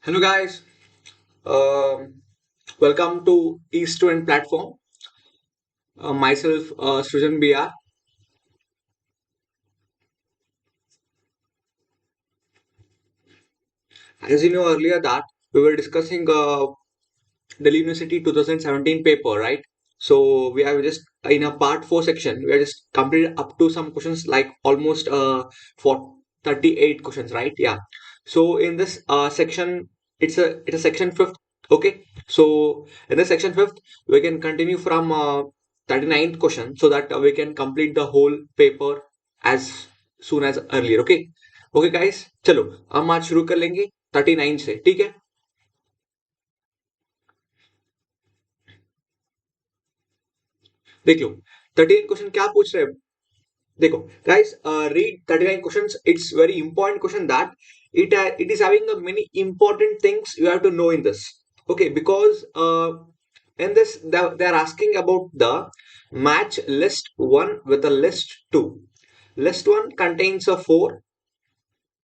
Hello guys, um, welcome to East Student Platform. Myself, Srujan BR. As you know earlier that we were discussing Delhi University 2017 paper, right? So we are just in a part 4 section. We are just completed up to some questions like almost for 38 questions, right? Yeah. So in this section, it's a section fifth. Okay. So in the section fifth, we can continue from 39th question so that we can complete the whole paper as soon as earlier. Okay. Okay guys, चलो हम आज शुरू कर लेंगे 39 से, ठीक है? देख लो 39 क्वेश्चन क्या पूछ रहे हैं। देखो guys, read 39 questions. It's very important question that it is having a many important things you have to know in this. Okay, because in this they are asking about the match list 1 with the list 2. List 1 contains a 4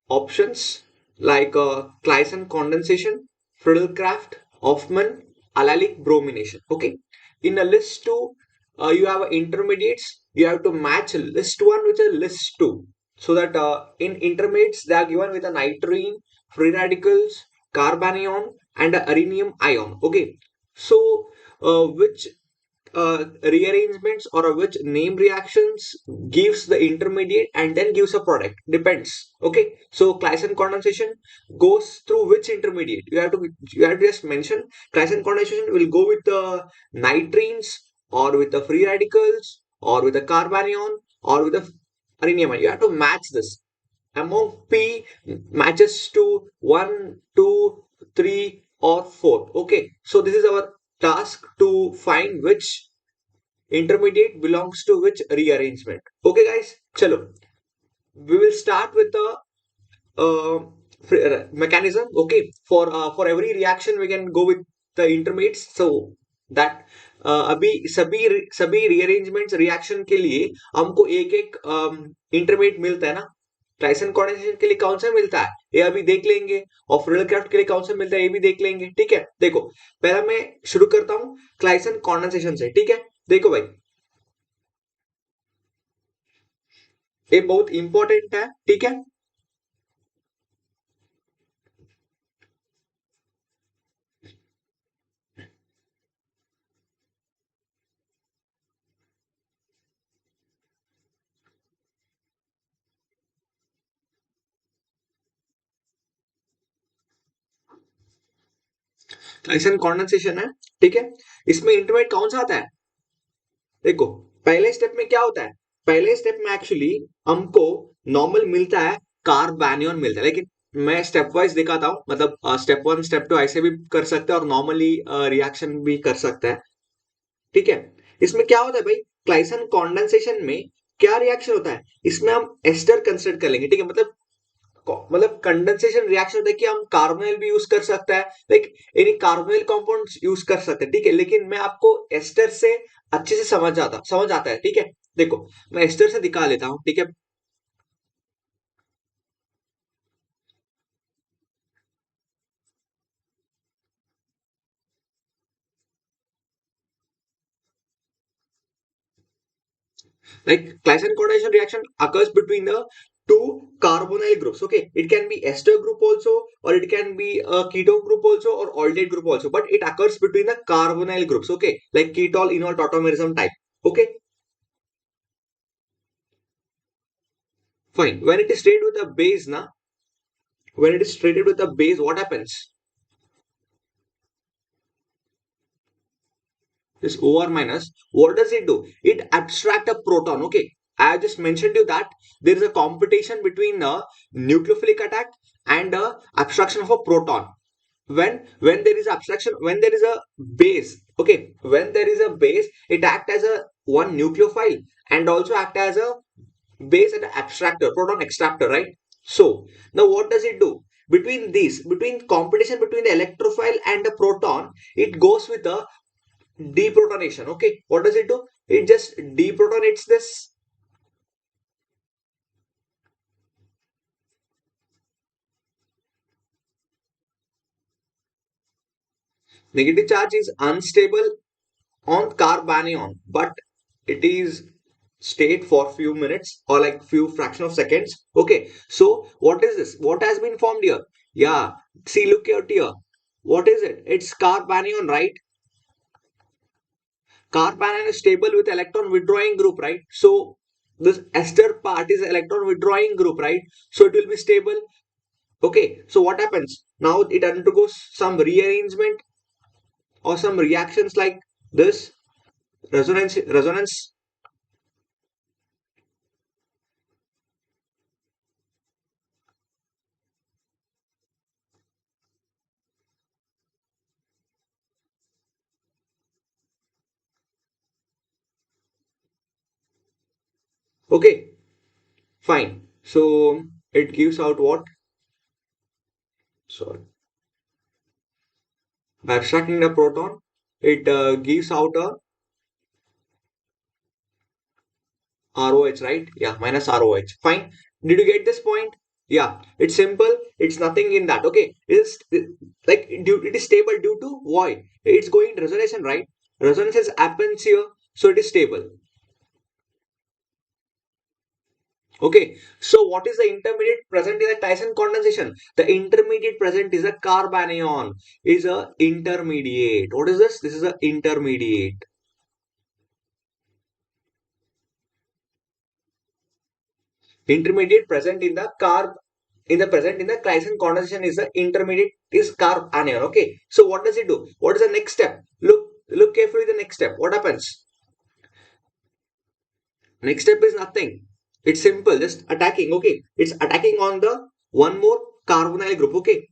options like Claisen condensation, Friedel-Crafts, Hoffman, allylic bromination. Okay. In a list 2, you have intermediates. You have to match list 1 with a list 2. So that in intermediates, they are given with a nitrogen, free radicals, carbanion, and a arenium ion. Okay. So, which rearrangements or which name reactions gives the intermediate and then gives a product depends. Okay, so Claisen condensation goes through which intermediate you have to just mention. Claisen condensation will go with the nitrines or with the free radicals or with the carbanion or with the arenium. You have to match this among P matches to 1, 2, 3 or 4. Okay, so this is our task to find which intermediate belongs to which rearrangement. Okay guys, chalo. We will start with the mechanism. Okay, for every reaction we can go with the intermediates. So that अभी सभी rearrangements reaction के लिए हमको एक एक intermediate मिलता है ना। क्लाइसन कॉन्डेंसेशन के लिए कौन सा मिलता है ये अभी देख लेंगे, और फ्रिडल क्राफ्ट के लिए कौन सा मिलता है ये भी देख लेंगे। ठीक है, देखो पहला मैं शुरू करता हूँ क्लाइसन कॉन्डेंसेशन से। ठीक है, देखो भाई, ये बहुत इंपॉर्टेंट है। ठीक है, क्लाइसन कॉन्डेंसेशन है। ठीक है, इसमें इंटरमीडिएट कौन सा आता है? देखो पहले स्टेप में क्या होता है, पहले स्टेप में एक्चुअली हमको नॉर्मल मिलता है, कार्बानियन मिलता है। लेकिन मैं स्टेप वाइज दिखाता हूँ, मतलब स्टेप 1 स्टेप 2 ऐसे भी कर सकते हैं और नॉर्मली रिएक्शन भी कर सकते हैं। ठीक है, इसमें क्या होता है भाई, क्लाइसन कॉन्डेंसेशन में क्या रिएक्शन होता है, इसमें हम एस्टर कंसिडर कर लेंगे। ठीक है, मतलब कंडेंसेशन रिएक्शन होता है कि हम कार्बोनिल भी यूज कर सकता है, like any carbonyl compounds use कर सकते हैं। ठीक है, लेकिन मैं आपको एस्टर से अच्छे से समझ आता है। ठीक है, देखो मैं एस्टर से दिखा लेता हूँ। ठीक है, like Claisen coordination reaction occurs between the two carbonyl groups. Okay, it can be ester group also, or it can be a ketone group also, or aldehyd group also, but it occurs between the carbonyl groups. Okay, like ketol enol tautomerism type. Okay, fine. When it is treated with a base, na, when it is treated with a base, what happens? This OR minus, what does it do? It abstract a proton. Okay, I just mentioned you that there is a competition between a nucleophilic attack and a abstraction of a proton. When there is abstraction, when there is a base, okay, when there is a base, it act as a one nucleophile and also act as a base and abstractor, proton extractor, right? So now what does it do? Between competition between the electrophile and the proton, it goes with a deprotonation. Okay, what does it do? It just deprotonates this. Negative charge is unstable on carbanion, but it is state for few minutes or like few fraction of seconds. Okay, so what is this? What has been formed here? Yeah, see, look out here. What is it? It's carbanion, right? Carbanion is stable with electron withdrawing group, right? So this ester part is electron withdrawing group, right? So it will be stable. Okay, so what happens? Now it undergoes some rearrangement or some reactions like this resonance. Okay, fine. So it gives out what? Sorry. By abstracting the proton, it gives out a ROH, right? Yeah, minus ROH. Fine. Did you get this point? Yeah, it's simple. It's nothing in that. Okay, it's like it is stable due to why? It's going resonance, right? Resonance happens here, so it is stable. Okay, so what is the intermediate present in the Tyson condensation? The intermediate present is a carbanion, is a intermediate. What is this? This is a intermediate. Intermediate present in the carb in the present in the Tyson condensation is the intermediate is carbanion. Okay, so what does it do? What is the next step? Look carefully. The next step. What happens? Next step is nothing. It's simple, just attacking. Okay, it's attacking on the one more carbonyl group. Okay,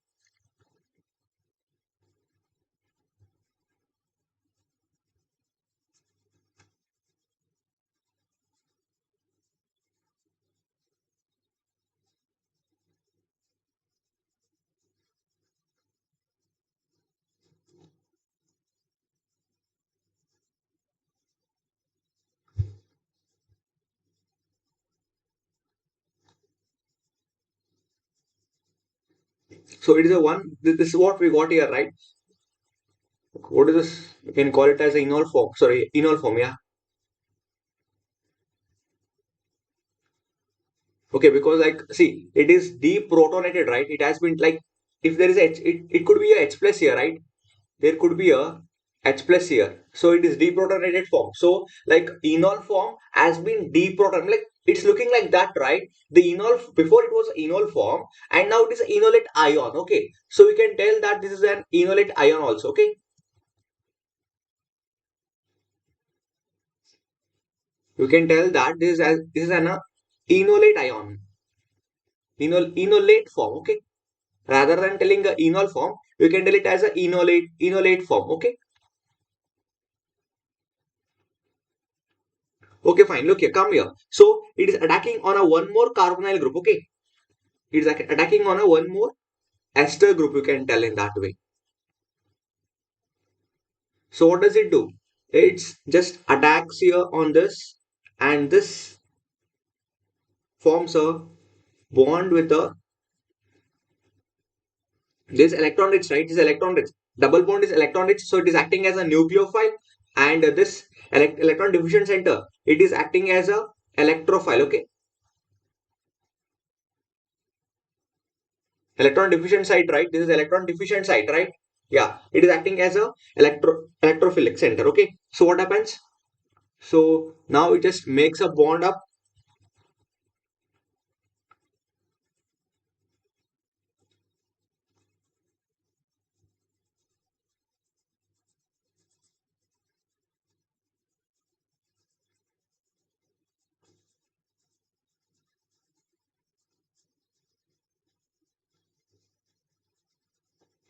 so it is a one. This is what we got here, right? What is this? You can call it as a enol form. Sorry, enol form. Yeah. Okay, because like see, it is deprotonated, right? It has been like if there is H, it could be a H plus here, right? There could be a H plus here. So it is deprotonated form. So like enol form has been deprotonated. Like it's looking like that, right? The enol before it was enol form, and now it is enolate ion. Okay, so we can tell that this is an enolate ion also. Okay, you can tell that this is an enolate ion, enolate form. Okay, rather than telling a enol form, you can tell it as a enolate form. Okay, okay, fine. Look here, come here. So it is attacking on a one more carbonyl group. Okay, it is attacking on a one more ester group. You can tell in that way. So what does it do? It's just attacks here on this, and this forms a bond with a this electron rich, right? This electron rich. Double bond is electron rich, so it is acting as a nucleophile, and this electron diffusion center, it is acting as a electrophile. Okay, electron deficient site, right? This is electron deficient site, right? Yeah, it is acting as a electrophilic center. Okay, so what happens? So now it just makes a bond up.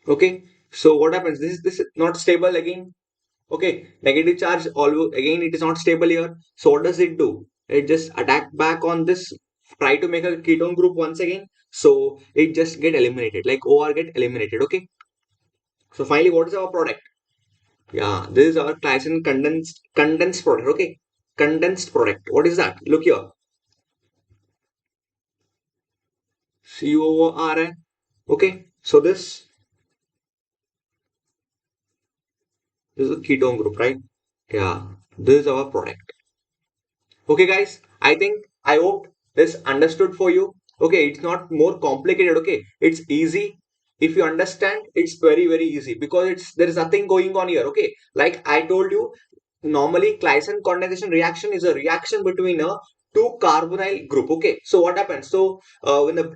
Okay, so what happens? This is not stable again. Okay, negative charge always again it is not stable here. So what does it do? It just attack back on this, try to make a ketone group once again. So it just get eliminated, like OR get eliminated. Okay. So finally, what is our product? Yeah, this is our Tyson condensed product. Okay, condensed product. What is that? Look here, COORN. Okay, so this This is a ketone group, right? Yeah, this is our product. Okay, guys, I think I hope this understood for you. Okay, it's not more complicated. Okay, it's easy. If you understand, it's very easy because it's there is nothing going on here. Okay, like I told you, normally Claisen condensation reaction is a reaction between a two carbonyl group. Okay, so what happens? So when the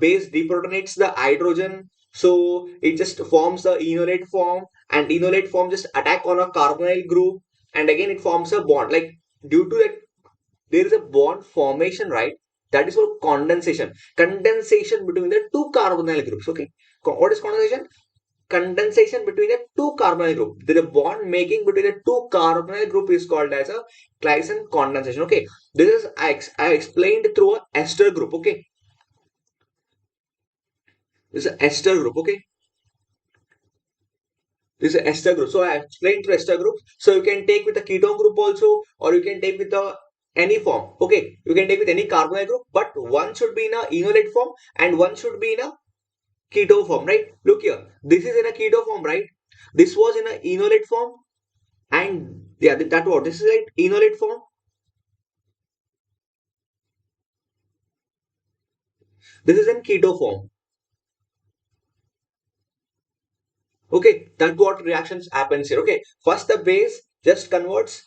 base deprotonates the hydrogen, so it just forms the enolate form, and enolate form just attack on a carbonyl group, and again it forms a bond. Like due to that there is a bond formation, right? That is called condensation. Condensation between the two carbonyl groups. Okay, what is condensation? Condensation between the two carbonyl group. The bond making between the two carbonyl group is called as a Claisen condensation. Okay, this is I explained through a ester group. Okay, this is a ester group. Okay, this is a ester group. So I explained through ester group. So you can take with a ketone group also, or you can take with a any form. Okay, you can take with any carbonyl group, but one should be in a enolate form and one should be in a keto form, right? Look here, this is in a keto form, right? This was in a enolate form, and yeah, that what this is like enolate form. This is in keto form. Okay, that's what reactions happens here. Okay, first the base just converts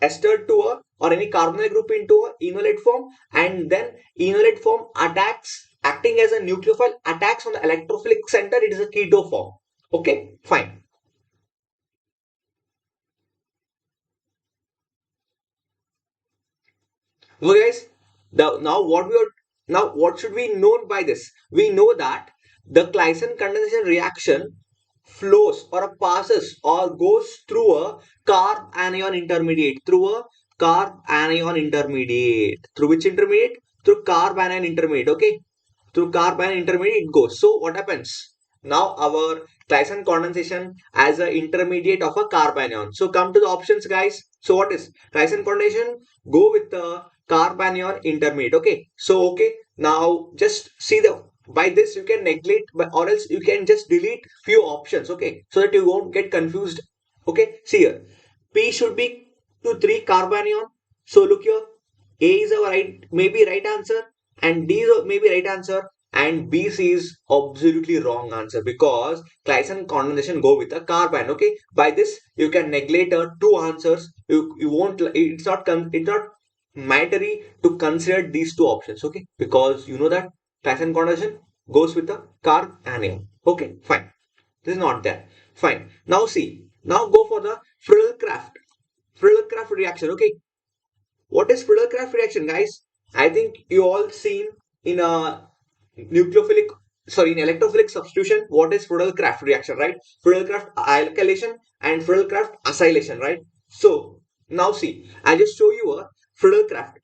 ester to a or any carbonyl group into a enolate form, and then enolate form attacks acting as a nucleophile attacks on the electrophilic center. It is a keto form. Okay, fine. Okay, guys. Now what should we know by this? We know that the Claisen condensation reaction flows or passes or goes through a carb anion intermediate. Through a carb anion intermediate. Through which intermediate? Through carb anion intermediate. Okay. Through carb anion intermediate it goes. So what happens? Now our Claisen condensation as an intermediate of a carb anion. So come to the options, guys. So what is Claisen condensation? Go with the carbanion intermediate. Okay, so okay, now just see the by this you can neglect or else you can just delete few options. Okay, so that you won't get confused. Okay, see here, P should be to 3 carbanion. So look here, A is our right, maybe right answer, and D is maybe right answer, and B, C is absolutely wrong answer because Claisen condensation go with a carbon. Okay, by this you can neglect two answers. You won't. It's not mandatory to consider these two options. Okay, because you know that Claisen condensation goes with the carb anion. Okay, fine. This is not there. Fine. Now see. Now go for the Friedel-Crafts. Friedel-Crafts reaction. Okay, what is Friedel-Crafts reaction, guys? I think you all seen in a nucleophilic, sorry, in electrophilic substitution, what is Friedel-Crafts reaction, right? Friedel-Crafts alkylation and Friedel-Crafts acylation, right? So now see, I just show you a Friedel-Crafts.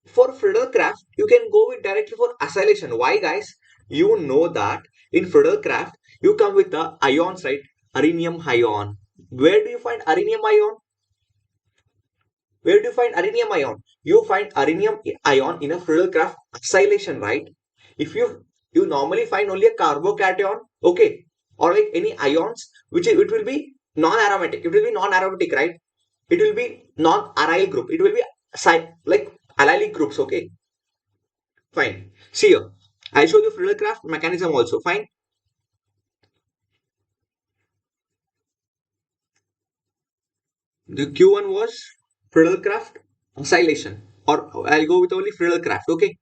For Friedel-Crafts, you can go with directly for acylation. Why, guys? You know that in Friedel-Crafts, you come with the ions, right? Arenium ion. Where do you find arenium ion? Where do you find arenium ion? You find arenium ion in a Friedel-Crafts acylation, right? If you normally find only a carbocation, okay, or like any ions, which it will be non-aromatic. It will be non-aromatic, right? It will be non-aryl group. It will be like allylic groups, okay? Fine. See here. I show you Friedel-Crafts mechanism also. Fine. The Q1 was Friedel-Crafts acylation, or I'll go with only Friedel-Crafts, okay?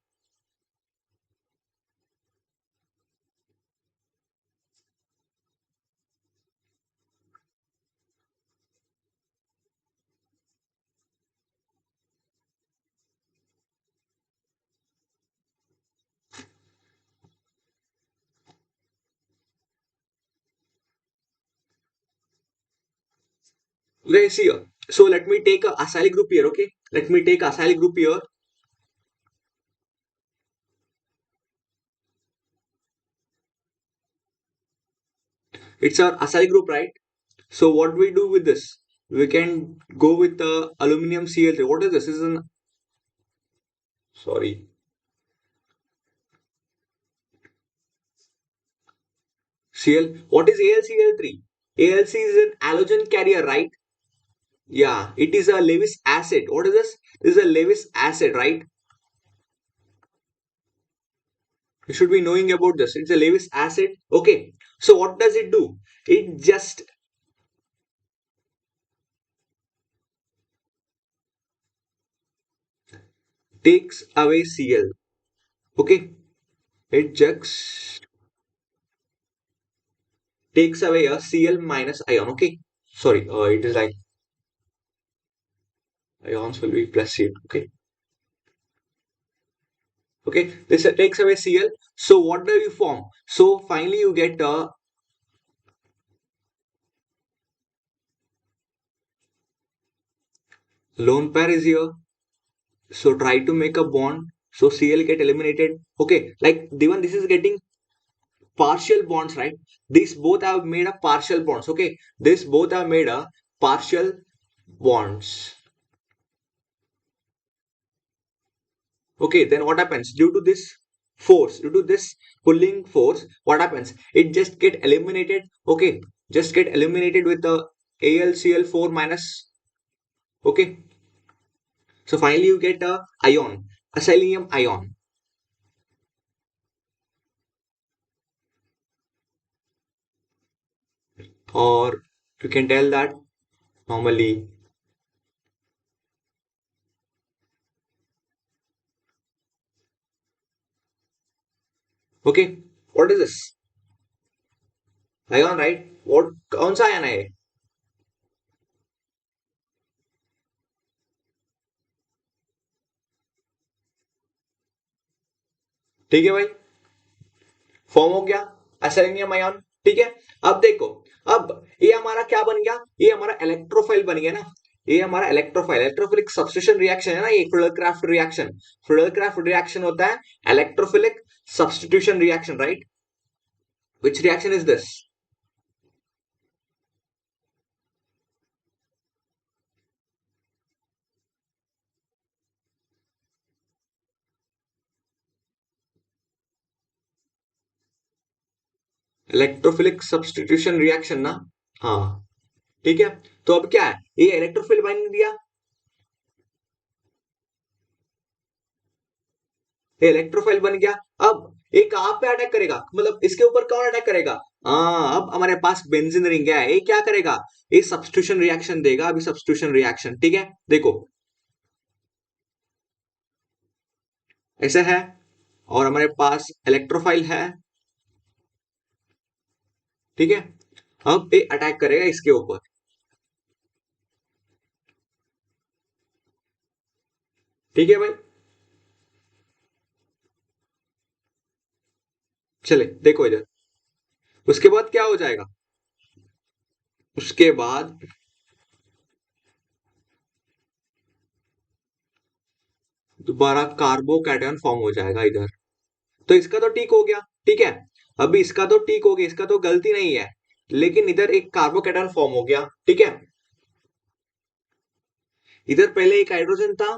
Let's see here. So let me take a acyl group here, okay? Let me take acyl group here. It's our acyl group, right? So what do we do with this? We can go with the aluminum Cl3. What is this? This is an sorry Cl. What is AlCl3? ALC is an halogen carrier, right? Yeah, it is a Lewis acid. What is this? This is a Lewis acid, right? You should be knowing about this. It's a Lewis acid. Okay. So what does it do? It just takes away Cl. Okay. It just takes away a Cl minus ion. Okay. Sorry. It is like ions will be plus Cl. Okay. Okay. This takes away Cl. So what do you form? So finally you get a lone pair is here. So try to make a bond. So Cl get eliminated. Okay. Like even this is getting partial bonds, right? These both have made a partial bonds. Okay. This both have made a partial bonds. Okay. Then what happens? Due to this force, due to this pulling force, what happens? It just get eliminated. Okay. Just get eliminated with the AlCl4 minus. Okay. So finally you get a ion, a selenium ion. Or you can tell that normally. Okay. What is this? Ion, right? What कौन सा ion है ये? ठीक है भाई, form हो गया एसेलेनियम ion. ठीक है। अब देखो, अब ये हमारा क्या बन गया? ये हमारा इलेक्ट्रोफाइल बन गया ना। ये हमारा इलेक्ट्रोफाइल, इलेक्ट्रोफिलिक सब्स्टिट्यूशन रिएक्शन है ना, ये फ्रिडलक्राफ्ट रिएक्शन। फ्रिडलक्राफ्ट रिएक्शन होता है electrophilic substitution reaction, right? Which reaction is this? Electrophilic substitution reaction ना। हाँ। ठीक है। तो अब क्या है, ये इलेक्ट्रोफिल बन दिया, ये इलेक्ट्रोफाइल बन गया। अब ये कहां पे अटैक करेगा, मतलब इसके ऊपर कौन अटैक करेगा? हाँ, अब हमारे पास बेंजीन रिंग है, ये क्या करेगा? ये सब्स्टिट्यूशन रिएक्शन देगा, अभी सब्स्टिट्यूशन रिएक्शन। ठीक है। देखो ऐसा है, और हमारे पास इलेक्ट्रोफाइल है। ठीक है। अब ये अटैक करेगा इसके ऊपर। ठीक है भाई। चले देखो इधर, उसके बाद क्या हो जाएगा? उसके बाद दोबारा कार्बोकैटायन फॉर्म हो जाएगा इधर। तो इसका तो ठीक हो गया। ठीक है। अभी इसका तो ठीक हो गया, इसका तो गलती नहीं है, लेकिन इधर एक कार्बोकैटायन फॉर्म हो गया। ठीक है। इधर पहले एक हाइड्रोजन था,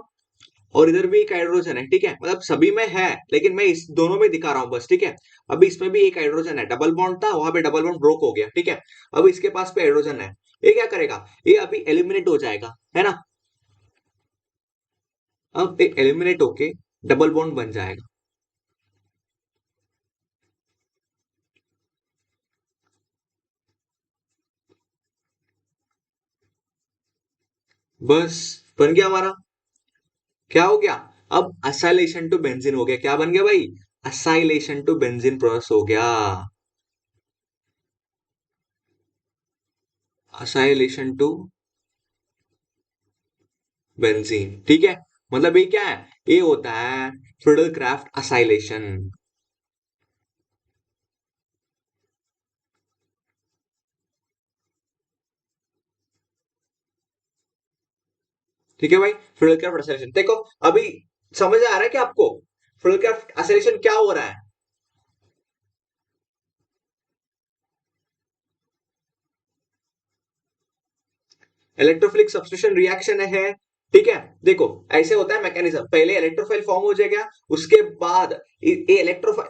और इधर भी एक हाइड्रोजन है। ठीक है, मतलब सभी में है, लेकिन मैं इस दोनों में दिखा रहा हूं बस। ठीक है। अभी इसमें भी एक हाइड्रोजन है, डबल बॉन्ड था, वहां पे डबल बॉन्ड ब्रोक हो गया। ठीक है। अब इसके पास पे हाइड्रोजन है, ये क्या करेगा? ये अभी एलिमिनेट हो जाएगा, है ना? अब ये एलिमिनेट होके डबल बॉन्ड बन जाएगा। बस बन गया हमारा। क्या हो गया? अब असाइलेशन टू बेंजीन हो गया। क्या बन गया भाई? असाइलेशन टू बेंजीन प्रोसेस हो गया। Acylation to benzene. ठीक है। मतलब ये क्या है? ये होता है फ्रिडल क्राफ्ट असाइलेशन। ठीक है भाई। फ्रिडल क्राफ्ट असाइलेशन देखो, अभी समझ आ रहा है कि आपको फ्रिडल क्राफ्ट असाइलेशन क्या हो रहा है? इलेक्ट्रोफिलिक सब्स्टिट्यूशन रिएक्शन है। ठीक है। देखो ऐसे होता है मैकेनिज्म, पहले इलेक्ट्रोफाइल फॉर्म हो जाएगा, उसके बाद ये इलेक्ट्रोफाइल,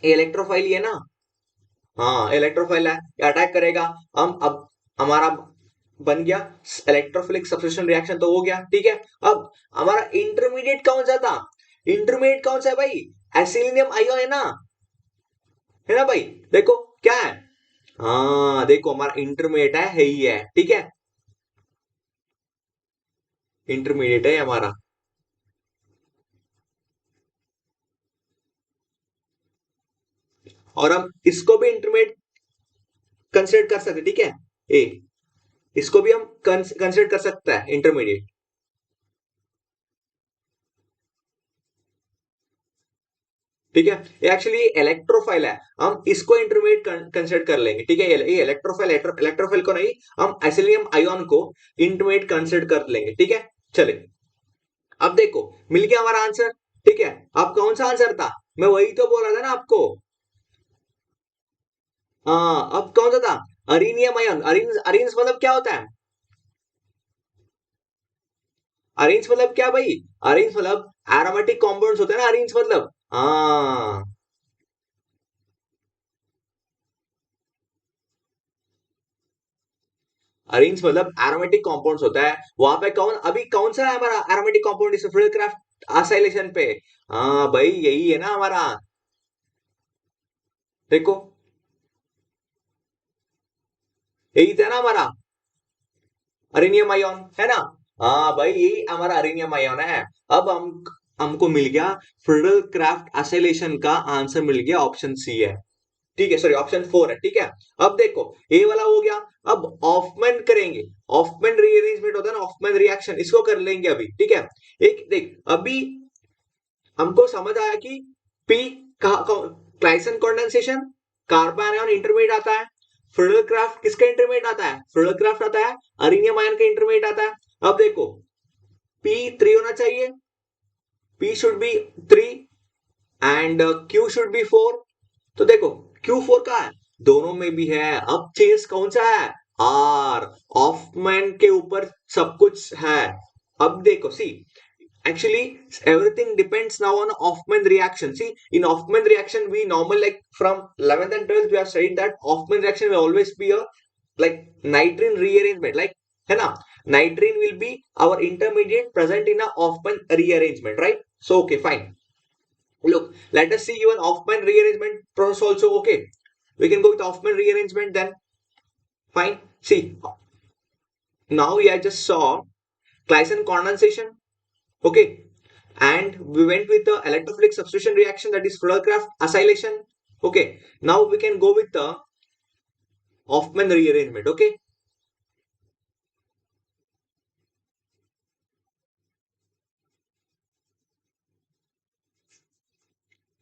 ये इलेक्ट्रोफाइल है ना, हाँ इलेक्ट्रोफाइल है, ये अटैक करेगा। हम अब हमारा बन गया इलेक्ट्रोफिलिक सब्स्टिट्यूशन रिएक्शन तो हो गया, ठीक है। अब हमारा इंटरमीडिएट कौन सा था? इंटरमीडिएट कौन सा है भाई? एसिलिनियम आयोन है ना भाई? देखो क्या है, हाँ देखो हमारा इंटरमीडिएट है ही है, ठीक है, इंटरमीडिएट है हमारा। और हम इसको भी इंटरमीडिएट कंसिडर कर सकते, ठीक है, ए, इसको भी हम कंसिडर कर सकता है इंटरमीडिएट, ठीक है। ये एक्चुअली इलेक्ट्रोफाइल है, हम इसको इंटरमीडिएट कंसिडर कर लेंगे, ठीक है। ये इलेक्ट्रोफाइल, इलेक्ट्रोफाइल को नहीं, हम एसिलियम आयोन को इंटरमीडिएट कंसिडर कर लेंगे, ठीक है। चले, अब देखो मिल गया हमारा आंसर, ठीक है। अब कौन सा आंसर था? मैं वही तो बोल रहा था ना आपको। हाँ अब कौन सा था? अरीनियम आयन। अरीन, अरीन्स मतलब क्या होता है? अरेंज मतलब क्या भाई? अरेंज मतलब एरोमेटिक कॉम्पाउंड्स होते हैं ना, अरेंज मतलब, हाँ। अरेंज मतलब एरोमेटिक कॉम्पाउंड्स होता है, वहां पे कौन, अभी कौन सा है हमारा एरोमेटिक कॉम्पाउंड इस क्राफ्ट आसाइलेशन पे? हाँ भाई यही है ना हमारा, देखो यही था ना हमारा अरेनियम आयोन, है ना? हाँ भाई यही हमारा अरेनियम आयोन है। अब हमको मिल गया फ्रिडल क्राफ्ट आसाइलेशन का आंसर, मिल गया ऑप्शन सी है, ठीक है, सॉरी ऑप्शन फोर है, ठीक है। अब देखो ए वाला हो गया, अब ऑफमैन करेंगे। ऑफमैन रीअरेंजमेंट होता है ना, ऑफमैन रिएक्शन, इसको कर लेंगे अभी, ठीक है। एक देख अभी हमको समझ आया कि पी Claisen condensation, carbanion intermediate आता है। फ्रिडल क्राफ्ट किसका इंटरमीडिएट आता है? फ्रिडल क्राफ्ट आता है अरीनियम आयन का इंटरमीडिएट आता है। अब देखो पी थ्री होना चाहिए, P should be three and Q should be four. तो देखो क्यू फोर का है, दोनों में भी है। अब चेस कौन सा है? आर, ऑफमैन के ऊपर सब कुछ है। अब देखो सी, actually everything depends now on Hoffman reaction. See, in Hoffman reaction we normal, like from 11th and 12th we have studied that Hoffman reaction will always be a like nitrine rearrangement, like है ना, nitrine will be our intermediate present in a Hoffman rearrangement, right? So okay fine, look, let us see even Hoffman rearrangement process also. Okay, we can go with Hoffman rearrangement then, fine. See, now we just saw Claisen condensation, okay, and we went with the electrophilic substitution reaction, that is Floodcraft acylation. Okay, now we can go with the Hoffman rearrangement. Okay,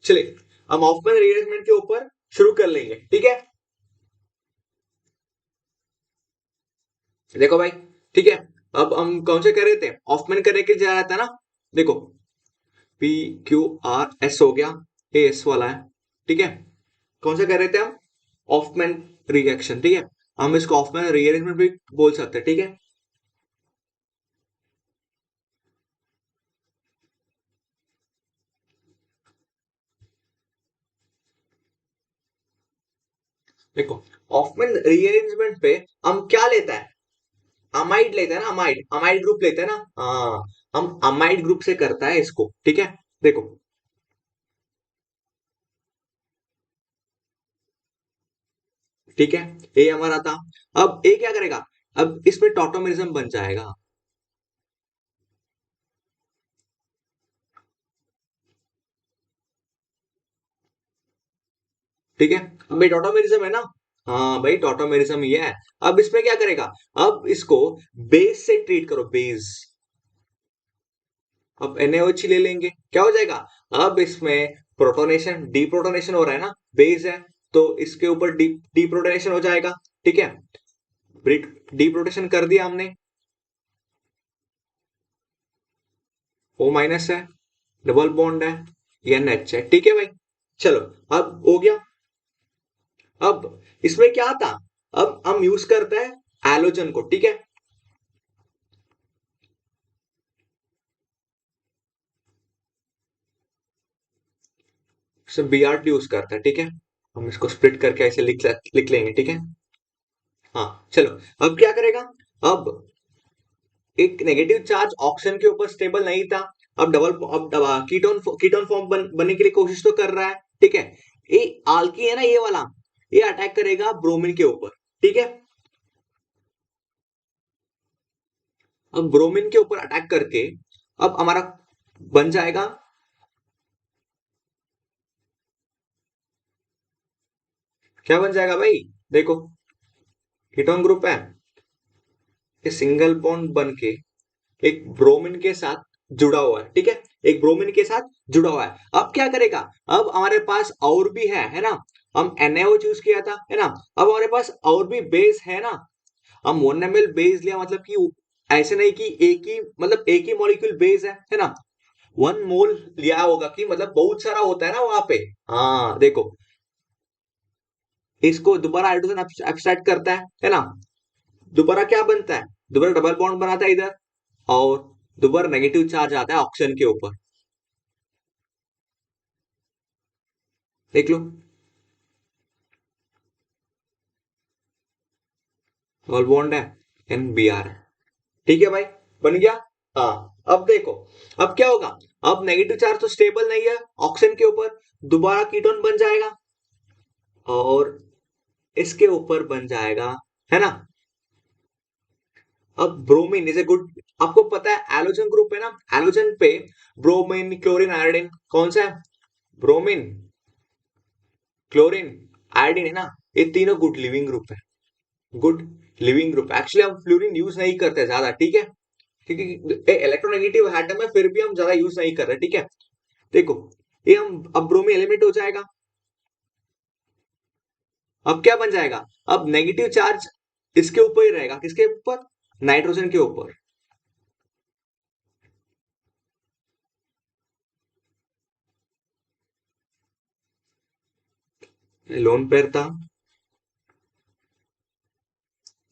चलिए हम Hoffman rearrangement के ऊपर शुरू कर लेंगे, ठीक है। देखो भाई, ठीक है, अब हम कौन से कर रहे थे? Hoffman करने के जा रहा था ना, देखो पी क्यू आर एस हो गया, ए एस वाला है, ठीक है। कौन सा कर रहे थे हम? Hoffman रिएक्शन, ठीक है। हम इसको Hoffman rearrangement भी बोल सकते हैं, ठीक है। देखो Hoffman rearrangement पे हम क्या लेता है? अमाइड लेते हैं ना, अमाइड, अमाइड ग्रुप लेते हैं ना, हाँ। हम अमाइड ग्रुप से करता है इसको, ठीक है। देखो ठीक है, ये हमारा था। अब ये क्या करेगा? अब इसमें टॉटोमेरिज्म बन जाएगा, ठीक है। अब ये टॉटोमेरिज्म है ना, हाँ भाई टॉटोमेरिज्म ही है। अब इसमें क्या करेगा? अब इसको बेस से ट्रीट करो, बेस। अब NaOH ले लेंगे, क्या हो जाएगा? अब इसमें प्रोटोनेशन, डीप्रोटोनेशन हो रहा है ना, बेस है, तो इसके ऊपर डीप्रोटोनेशन हो जाएगा, ठीक है। डीप्रोटेशन कर दिया हमने, O माइनस है, डबल बॉन्ड है, NH है, ठीक है भाई। चलो अब हो गया। अब इसमें क्या था? अब हम यूज करते हैं हैलोजन को, ठीक है। Br यूज करते हैं, ठीक है। हम इसको स्प्लिट करके ऐसे लिख लेंगे, ठीक है। हाँ चलो, अब क्या करेगा, अब एक नेगेटिव चार्ज ऑक्सीजन के ऊपर स्टेबल नहीं था, अब कीटोन कीटोन फॉर्म बनने के लिए कोशिश तो कर रहा है, ठीक है। ये आल्की है ना, ये वाला, ये अटैक करेगा ब्रोमीन के ऊपर, ठीक है। अब ब्रोमीन के ऊपर अटैक करके अब हमारा बन जाएगा, क्या बन जाएगा भाई, देखो कीटोन ग्रुप है, ये सिंगल बॉन्ड बन के एक ब्रोमीन के साथ जुड़ा हुआ है, ठीक है। एक ब्रोमीन के साथ जुड़ा हुआ है, अब क्या करेगा, अब हमारे पास और भी है ना, हम NaO चूज किया था, है ना। अब हमारे पास और भी बेस है ना, हम 1 ml बेस लिया, मतलब कि ऐसे नहीं कि एक ही, मतलब एक ही मॉलिक्यूल बेस है ना। 1 मोल लिया होगा, कि मतलब बहुत सारा होता है ना वहां पे। हाँ देखो, इसको दोबारा हाइड्रोजन एब्स्ट्रैक्ट करता है ना। दोबारा क्या बनता है, दोबारा डबल बॉन्ड बनाता है इधर, और दोबारा नेगेटिव चार्ज आता है ऑक्सीजन के ऊपर, देख लो, डबल बॉन्ड है, NBr है, ठीक है भाई, बन गया। हाँ, अब देखो, अब क्या होगा, अब नेगेटिव चार्ज तो स्टेबल नहीं है ऑक्सीजन के ऊपर, दोबारा कीटोन बन जाएगा, और इसके ऊपर बन जाएगा, है ना। अब ब्रोमीन इज ए गुड, आपको पता है एलोजन ग्रुप है ना, एलोजन पे ब्रोमीन क्लोरीन आयोडीन कौन सा है, ब्रोमीन क्लोरीन आयोडीन है ना, ये तीनों गुड लिविंग ग्रुप है, गुड लिविंग ग्रुप। एक्चुअली हम फ्लोरीन यूज नहीं करते ज्यादा, ठीक है, क्योंकि इलेक्ट्रोनेगेटिव एटम है, फिर भी हम ज्यादा यूज नहीं कर रहे, ठीक है। देखो, ये हम अब ब्रोमीन एलिमेंट हो जाएगा, अब क्या बन जाएगा, अब नेगेटिव चार्ज इसके ऊपर ही रहेगा, किसके ऊपर, नाइट्रोजन के ऊपर, लोन पेयर था,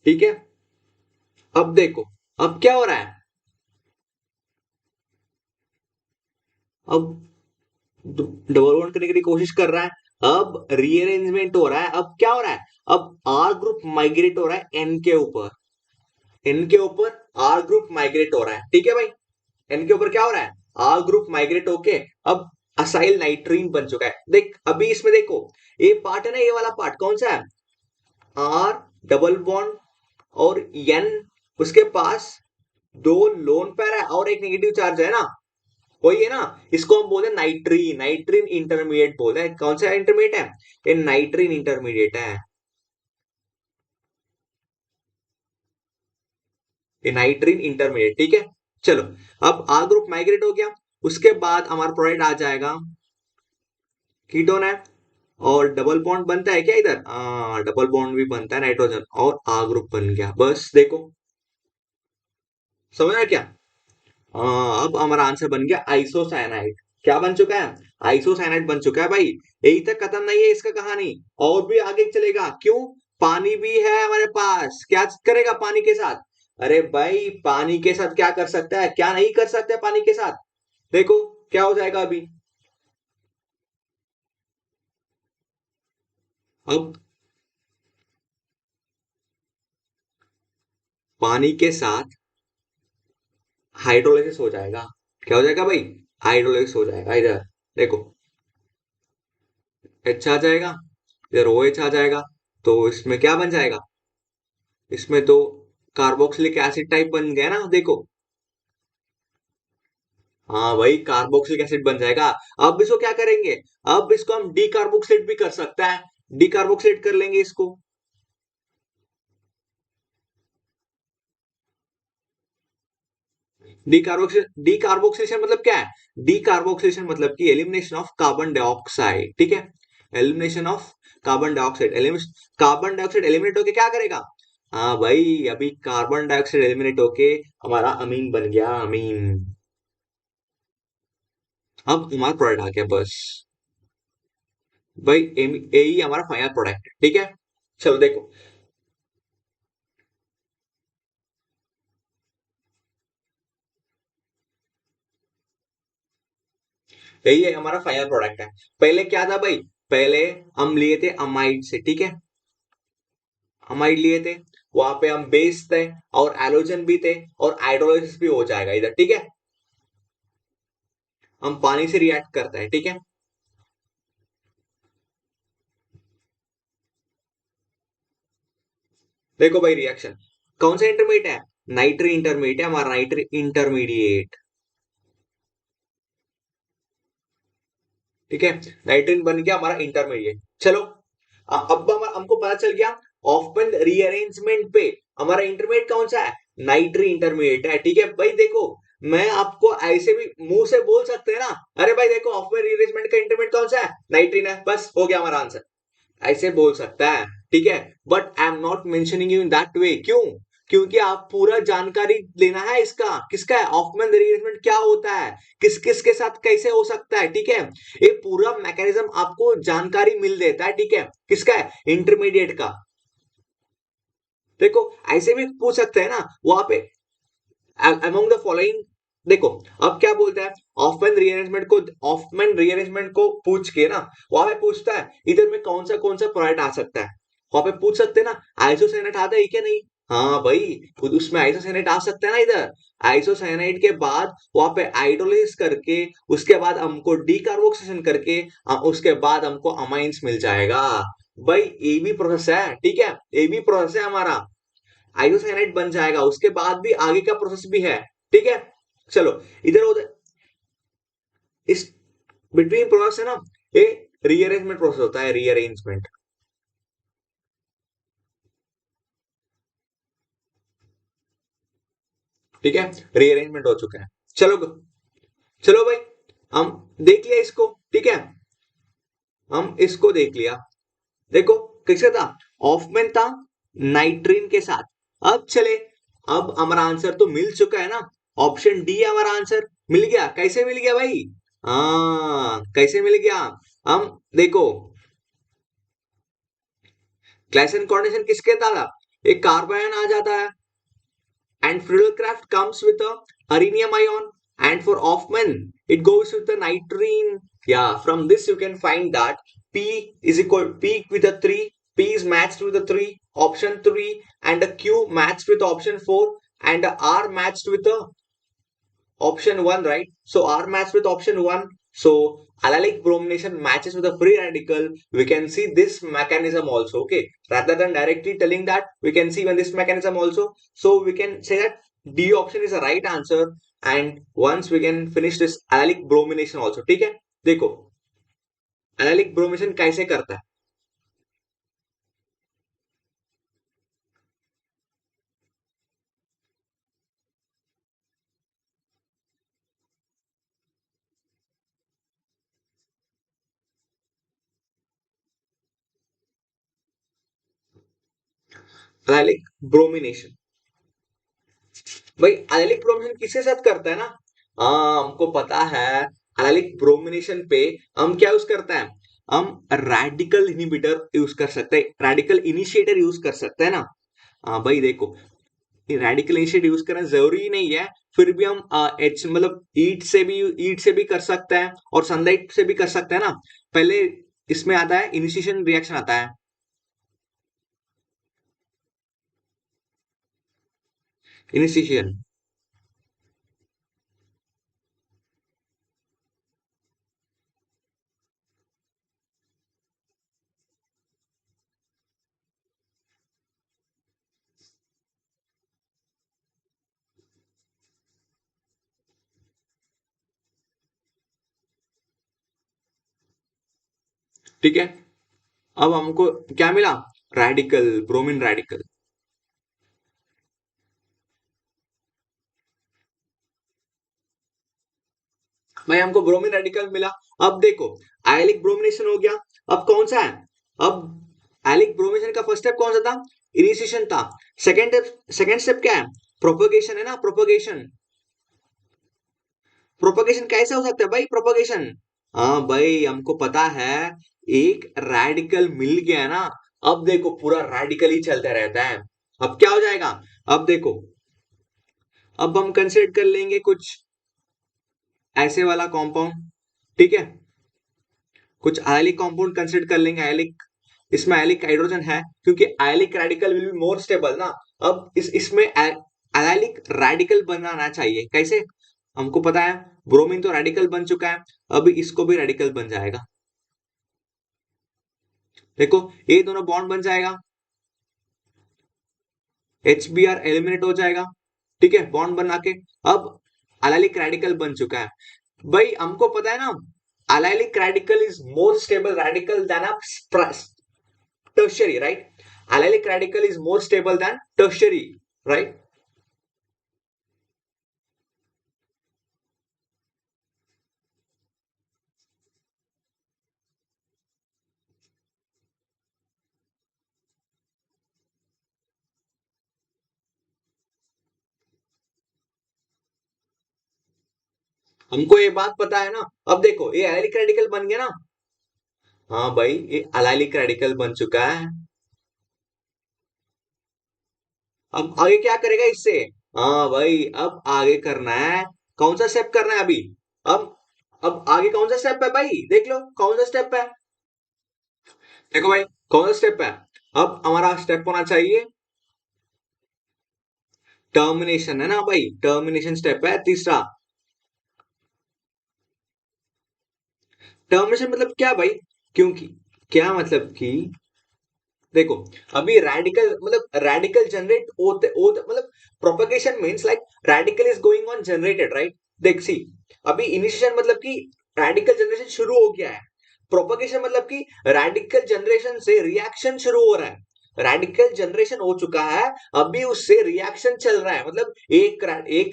ठीक है। अब देखो, अब क्या हो रहा है, अब डबल बॉन्ड करने की कोशिश कर रहा है, अब रीअरेंजमेंट हो रहा है, अब क्या हो रहा है, अब आर ग्रुप माइग्रेट हो रहा है एन के ऊपर, एन के ऊपर आर ग्रुप माइग्रेट हो रहा है, ठीक है भाई। एन के ऊपर क्या हो रहा है, आर ग्रुप माइग्रेट होके अब असाइल नाइट्रीन बन चुका है, देख अभी इसमें देखो, ये पार्ट है ना, ये वाला पार्ट कौन सा है, आर डबल बॉन्ड और एन, उसके पास दो लोन पेयर है और एक नेगेटिव चार्ज है ना, वही है ना। इसको हम बोलते हैं नाइट्रीन, नाइट्रीन इंटरमीडिएट बोलते हैं, कौन सा इंटरमीडिएट है, ये नाइट्रीन इंटरमीडिएट है, ये नाइट्रीन इंटरमीडिएट, ठीक है। चलो, अब आर ग्रुप माइग्रेट हो गया, उसके बाद हमारा प्रोडक्ट आ जाएगा, कीटोन है, और डबल बॉन्ड बनता है क्या इधर, डबल बॉन्ड भी बनता है नाइट्रोजन, और आर ग्रुप बन गया, बस देखो, समझ रहे क्या। अब हमारा आंसर बन गया आइसोसाइनाइड, क्या बन चुका है, आइसोसाइनाइड बन चुका है भाई। यही तक खत्म नहीं है इसका कहानी, और भी आगे चलेगा, क्यों, पानी भी है हमारे पास, क्या करेगा पानी के साथ, अरे भाई पानी के साथ क्या कर सकता है, क्या नहीं कर सकता है पानी के साथ, देखो क्या हो जाएगा अभी, अब पानी के साथ हाइड्रोलाइसिस हो जाएगा, क्या हो जाएगा भाई, हाइड्रोलाइसिस हो जाएगा, इधर देखो, एच आ जाएगा, इधर ओ एच आ जाएगा, तो इसमें क्या बन जाएगा, इसमें तो कार्बोक्सिलिक एसिड टाइप बन गया ना, देखो, हाँ भाई कार्बोक्सिलिक एसिड बन जाएगा। अब इसको क्या करेंगे, अब इसको हम डी कार्बोक्सिलेट भी कर सकते हैं, डी कार्बोक्सिलेट कर लेंगे इसको, डी कार्बोक्सिलेशन मतलब क्या है, डी कार्बोक्सिलेशन मतलब कि एलिमिनेशन ऑफ कार्बन डाइऑक्साइड, ठीक है, elimination of carbon dioxide, carbon dioxide eliminate होके क्या करेगा, हाँ भाई अभी कार्बन डाइऑक्साइड एलिमिनेट होके हमारा अमीन बन गया, अमीन, अब हमारा प्रोडक्ट आ गया बस, भाई यही हमारा फाइनल प्रोडक्ट है, ठीक है। चलो देखो, यही है हमारा फाइनल प्रोडक्ट है, पहले क्या था भाई, पहले हम लिए थे अमाइड से, ठीक है, अमाइड लिए थे, वहां पे हम बेस थे और एलोजन भी थे और हाइड्रोलाइसिस भी हो जाएगा इधर, ठीक है, हम पानी से रिएक्ट करते हैं, ठीक है। देखो भाई रिएक्शन कौन सा इंटरमीडिएट है, नाइट्री इंटरमीडिएट है हमारा, नाइट्री इंटरमीडिएट, ठीक है, नाइट्रीन बन गया हमारा इंटरमीडिएट। चलो अब हमको पता चल गया ऑफमैन रीअरेंजमेंट पे हमारा इंटरमीडिएट कौन सा है, नाइट्री इंटरमीडिएट है, ठीक है भाई। देखो मैं आपको ऐसे भी मुंह से बोल सकते हैं ना, अरे भाई देखो ऑफमैन रीअरेंजमेंट का इंटरमीडिएट कौन सा है, नाइट्रीन है, बस हो गया हमारा आंसर, ऐसे बोल सकता है, ठीक है। But I am not mentioning you in that way, क्यों, क्योंकि आप पूरा जानकारी लेना है इसका, किसका है, ऑफमैन रिअरेंजमेंट क्या होता है, किस किस के साथ कैसे हो सकता है, ठीक है, ये पूरा मैकेनिज्म आपको जानकारी मिल देता है, ठीक है, किसका है, इंटरमीडिएट का। देखो ऐसे भी पूछ सकते हैं ना वहां पे, अमंग द फॉलोइंग, देखो अब क्या बोलता है, ऑफमैन रीअरेंजमेंट को पूछ के ना वहां पे पूछता है इधर में कौन सा प्रोडक्ट आ सकता है, वहां पे पूछ सकते हैं ना आइसोसाइनेट आता है क्या नहीं, हाँ भाई खुद उसमें आइसोसाइनेट आ सकता है ना इधर, आइसोसाइनाइड के बाद वहां पे हाइड्रोलाइज करके उसके बाद हमको डीकार्बोक्सिलेशन करके उसके बाद हमको अमाइंस मिल जाएगा, भाई ये भी प्रोसेस है, ठीक है, ये भी प्रोसेस है हमारा, आइसोसाइनाइड बन जाएगा उसके बाद भी आगे का प्रोसेस भी है, ठीक है। चलो इधर उधर इस बिटवीन प्रोसेस है ना, ये रीअरेंजमेंट प्रोसेस होता है, रीअरेंजमेंट, ठीक है, रीअरेंजमेंट हो चुका है। चलो चलो भाई हम देख लिया इसको, ठीक है, हम इसको देख लिया, देखो किसका था, ऑफमैन था नाइट्रीन के साथ। अब चले, अब हमारा आंसर तो मिल चुका है ना, ऑप्शन डी है हमारा आंसर, मिल गया, कैसे मिल गया भाई, हाँ कैसे मिल गया, हम देखो ग्लाइसिन कोऑर्डिनेशन किसके था, एक कार्बन आ जाता है, and Friedel-Crafts comes with a rhenium ion, and for Hoffman it goes with the nitrine. Yeah, from this you can find that P is equal P with a 3, P is matched with a 3, option 3, and a Q matched with option 4, and a R matched with a option 1, right? So R matched with option 1. So allylic bromination matches with a free radical. We can see this mechanism also, okay? Rather than directly telling that, we can see when this mechanism also. So we can say that D option is the right answer. And once we can finish this allylic bromination also, ठीक है? देखो allylic bromination कैसे करता है? allylic bromination, भाई Alick bromination किसके साथ करता है ना, हाँ हमको पता है, एलिक ब्रोमिनेशन पे हम क्या यूज करते हैं, हम रेडिकल इनिबिटर यूज कर सकते हैं, रेडिकल इनिशिएटर यूज कर सकते हैं ना, हाँ भाई देखो रेडिकल इनिशिएटर यूज करना जरूरी नहीं है, फिर भी हम एच मतलब ईट से भी कर सकते हैं और सनलाइट से भी कर सकते हैं ना, पहले इसमें आता है इनिशिएशन रिएक्शन आता है, इनिशिएशन, ठीक है, अब हमको क्या मिला, रेडिकल, ब्रोमीन रेडिकल, भाई हमको ब्रोमीन रेडिकल मिला। अब देखो आयलिक ब्रोमिनेशन हो गया, अब कौन सा है, अब आयलिक ब्रोमिनेशन का फर्स्ट स्टेप कौन सा था, इनिशिएशन था, सेकंड स्टेप क्या है, प्रोपगेशन है ना, प्रोपगेशन, प्रोपगेशन कैसे हो सकता है भाई, प्रोपगेशन, हाँ भाई हमको पता है, एक रेडिकल मिल गया ना, अब देखो पूरा रेडिकल ही चलता रहता है, अब क्या हो जाएगा, अब देखो अब हम कंसिडर कर लेंगे कुछ ऐसे वाला कॉम्पाउंड, ठीक है, कुछ आयलिक कंपाउंड कंसिडर कर लेंगे। आयलिक, इसमें आयलिक हाइड्रोजन है क्योंकि allylic radical will be more stable ना। अब इसमें आयलिक रेडिकल बनाना चाहिए। कैसे? हमको पता है ब्रोमीन तो रेडिकल बन चुका है, अब इसको भी रेडिकल बन जाएगा। देखो ये दोनों बॉन्ड बन जाएगा, HBr एलिमिनेट हो जाएगा, ठीक है, बॉन्ड बना के। अब एलाइलिक रेडिकल बन चुका है। भाई हमको पता है ना, allylic radical is more stable radical than a tertiary, right? Allylic radical is more stable than tertiary, right? हमको ये बात पता है ना। अब देखो ये एलाइलिक रेडिकल बन गया ना। हाँ भाई ये एलाइलिक रेडिकल बन चुका है। अब आगे क्या करेगा इससे? हाँ भाई अब आगे करना है, कौन सा स्टेप करना है अभी? अब अब आगे कौन सा स्टेप है भाई, देख लो कौन सा स्टेप है। देखो भाई कौन सा स्टेप है। अब हमारा स्टेप होना चाहिए टर्मिनेशन, है ना भाई? टर्मिनेशन स्टेप है तीसरा। टर्मिनेशन मतलब क्या भाई? क्योंकि क्या मतलब कि देखो अभी रेडिकल मतलब रेडिकल जनरेट होते मतलब propagation means like radical is going on generated, right? देख सी, अभी इनिशिएशन मतलब कि रेडिकल जनरेशन शुरू हो गया है। प्रोपगेशन मतलब कि रेडिकल जनरेशन से रिएक्शन शुरू हो रहा है। रेडिकल जनरेशन हो चुका है, अभी उससे रिएक्शन चल रहा है, मतलब एक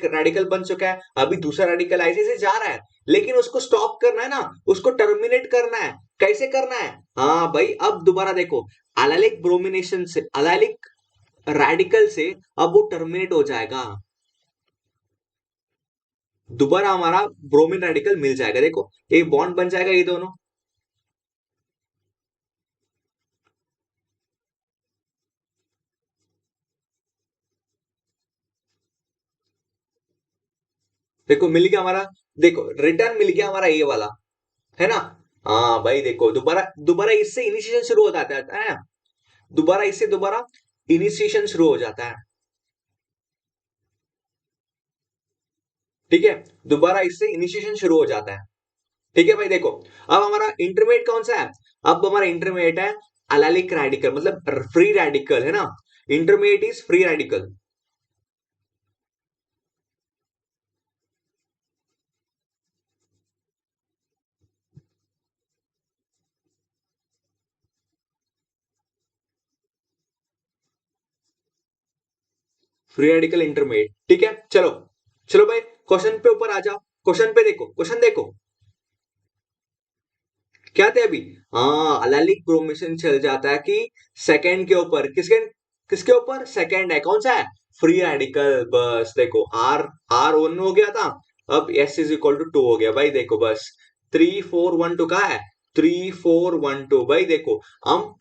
रेडिकल बन चुका है, अभी दूसरा रेडिकल ऐसे से जा रहा है। लेकिन उसको स्टॉप करना है ना, उसको टर्मिनेट करना है। कैसे करना है? हाँ भाई अब दोबारा देखो, एलाइलिक ब्रोमिनेशन से, एलाइलिक रेडिकल से अब वो टर्मिनेट हो जाएगा, दोबारा हमारा ब्रोमीन रेडिकल मिल जाएगा। देखो एक बॉन्ड बन जाएगा ये दोनों। देखो मिल गया हमारा, देखो रिटर्न मिल गया हमारा ये वाला, है ना? हाँ भाई देखो दोबारा दोबारा इससे इनिशिएशन शुरू हो जाता है, दोबारा इससे दोबारा इनिशिएशन शुरू हो जाता है, ठीक है? दोबारा इससे इनिशिएशन शुरू हो जाता है, ठीक है भाई। देखो अब हमारा इंटरमीडिएट कौन सा है? अब हमारा इंटरमीडिएट है एलाइलिक रेडिकल, मतलब फ्री रेडिकल, है ना? Intermediate is free radical. Free radical intermediate, ठीक है। चलो चलो भाई क्वेश्चन पे ऊपर आ जाओ। क्वेश्चन पे देखो, क्वेश्चन देखो क्या थे अभी। हाँ एलाइलिक ब्रोमिनेशन चल जाता है कि सेकंड के ऊपर, किसके किसके ऊपर? सेकंड है, कौन सा है? Free radical. बस देखो आर आर वन हो गया था, अब S is equal to two हो गया भाई। देखो बस 3 4 1 2 कहा है, 3 4 1 2 भाई। देखो हम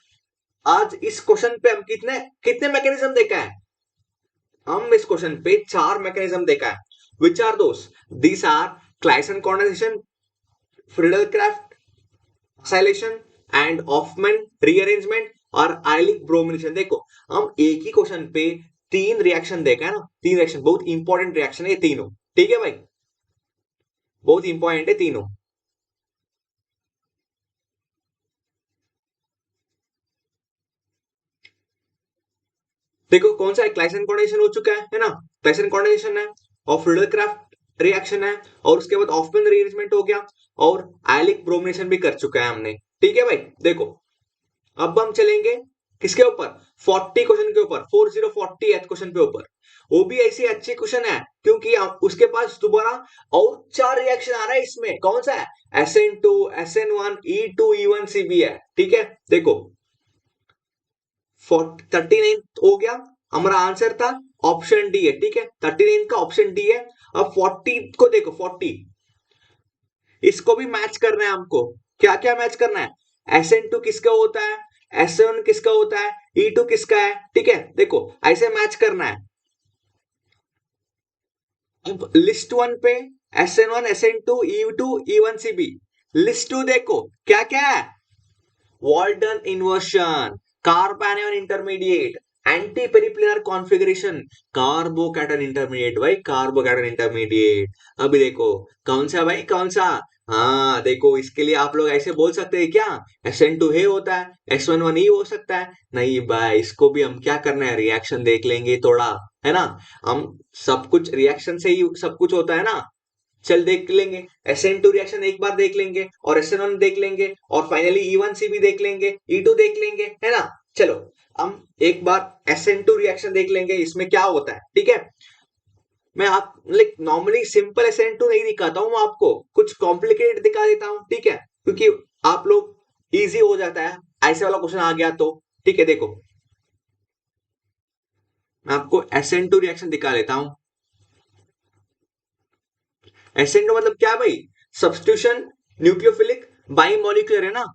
आज इस क्वेश्चन पे हम कितने कितने मैकेनिज्म देखा है? हम इस क्वेश्चन पे चार मैकेनिज्म देखा है। Which are those? These are Claisen condensation, Friedel Crafts acylation and Hofmann rearrangement और आयलिक ब्रोमिनेशन। देखो हम एक ही क्वेश्चन पे तीन रिएक्शन देखा है ना, तीन रिएक्शन, बहुत इंपॉर्टेंट रिएक्शन है ये तीनों, ठीक है भाई? बहुत इंपॉर्टेंट है तीनों। देखो कौन सा है, क्लाइसन कंडेंसेशन हो चुका है ना? क्लाइसन कंडेंसेशन है, और फ्रिडल क्राफ्ट रिएक्शन है, और उसके बाद ऑफमैन रीअरेंजमेंट हो गया, और आयलिक ब्रोमिनेशन भी कर चुका है हमने, ठीक है भाई। देखो अब हम चलेंगे किसके ऊपर? 40 क्वेश्चन के ऊपर, 4040 क्वेश्चन के ऊपर। वो भी ऐसी अच्छी क्वेश्चन है क्योंकि उसके पास दोबारा और चार रिएक्शन आ रहा है इसमें। कौन सा है? SN2 SN1 E2 E1CB है, ठीक है। देखो 39 हो गया, हमारा आंसर था ऑप्शन डी है, ठीक है। 39 का ऑप्शन डी है। अब 40 को देखो, 40 इसको भी मैच करना है हमको। क्या क्या मैच करना है? SN2 किसका होता है, SN1 किसका होता है, E2 किसका है, ठीक है। देखो ऐसे मैच करना है। अब लिस्ट वन पे SN1 SN2 E2 E1CB, list to देखो क्या क्या है, Walton inversion, carbanion intermediate, anti-periplanar configuration, carbocation intermediate भाई, carbocation intermediate। अभी देखो कौन सा भाई, कौन सा? हाँ देखो, इसके लिए आप लोग ऐसे बोल सकते हैं क्या, SN2 होता है, S11 हो सकता है? नहीं भाई, इसको भी हम क्या करना है, रिएक्शन देख लेंगे थोड़ा, है ना? हम सब कुछ रिएक्शन से ही सब कुछ होता है ना। चल देख लेंगे, SN2 रिएक्शन एक बार देख लेंगे, और SN1 देख लेंगे, और फाइनली E1C भी देख लेंगे, E2 देख लेंगे, है ना? चलो हम एक बार SN2 रिएक्शन देख लेंगे, इसमें क्या होता है, ठीक है? मैं आप लाइक नॉर्मली सिंपल SN2 नहीं दिखाता हूँ, आपको कुछ कॉम्प्लिकेटेड दिखा देता हूँ, ठीक है? क्योंकि आप लोग इजी हो जाता है, ऐसे वाला क्वेश्चन आ गया तो। ठीक है, देखो मैं आपको SN2 रिएक्शन दिखा लेता हूँ। SN2 मतलब क्या भाई? सब्स्टिट्यूशन न्यूक्लियोफिलिक बाइमोलिक्यूलर, है ना?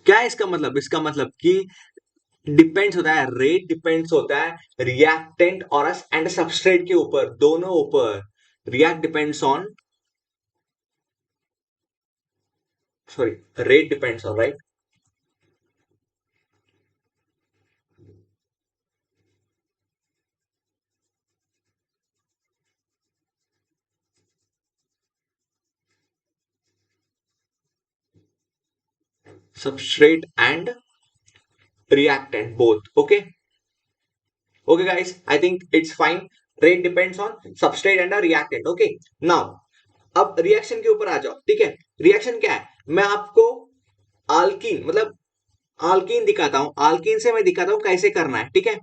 क्या है इसका मतलब? इसका मतलब कि डिपेंड्स होता है, रेट डिपेंड्स होता है रिएक्टेंट और एंड सबस्ट्रेट के ऊपर, दोनों ऊपर। React depends on, sorry, rate depends on, right? Substrate and reactant both, okay? Okay guys, I think it's fine. Rate depends on substrate and reactant, okay? Now अब reaction के ऊपर आ जाओ, ठीक है? रिएक्शन क्या है, मैं आपको आल्कीन मतलब आल्कीन दिखाता हूं, आल्कीन से मैं दिखाता हूं कैसे करना है, ठीक है?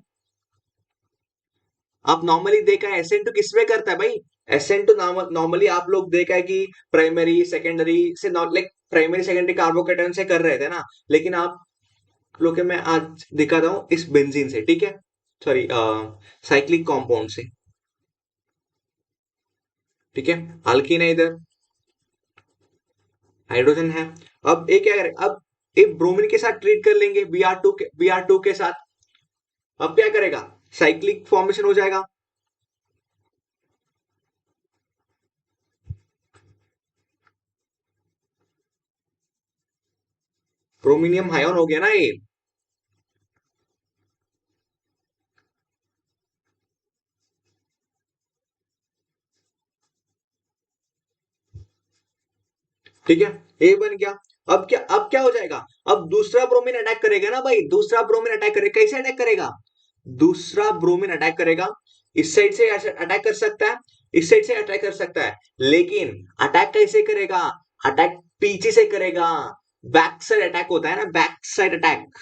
आप नॉर्मली देखा है SN2 किसमें करता है भाई? SN2 नॉर्मली आप लोग देखा है कि प्राइमरी सेकेंडरी से, नॉट लाइक प्राइमरी सेकेंडरी कार्बोकेटन से कर रहे थे ना, लेकिन आप लोग के मैं आज दिखाता हूं इस बेंजीन से, ठीक है? सॉरी, साइक्लिक कॉम्पाउंड से, ठीक है? अल्कीन है इधर, हाइड्रोजन है। अब ये क्या करें, अब एक ब्रोमीन के साथ ट्रीट कर लेंगे, Br2 के साथ। अब क्या करेगा, साइक्लिक फॉर्मेशन हो जाएगा। ब्रोमीनियम आयन हो गया ना ये, ठीक है? ए बन गया। अब क्या हो जाएगा, अब दूसरा ब्रोमीन अटैक करेगा ना भाई, दूसरा ब्रोमीन अटैक करेगा, कैसे अटैक करेगा? दूसरा ब्रोमीन अटैक करेगा, इस साइड से अटैक कर सकता है, इस साइड से अटैक कर सकता है, लेकिन अटैक कैसे करेगा? अटैक पीछे से करेगा, बैक साइड अटैक होता है ना, बैक साइड अटैक।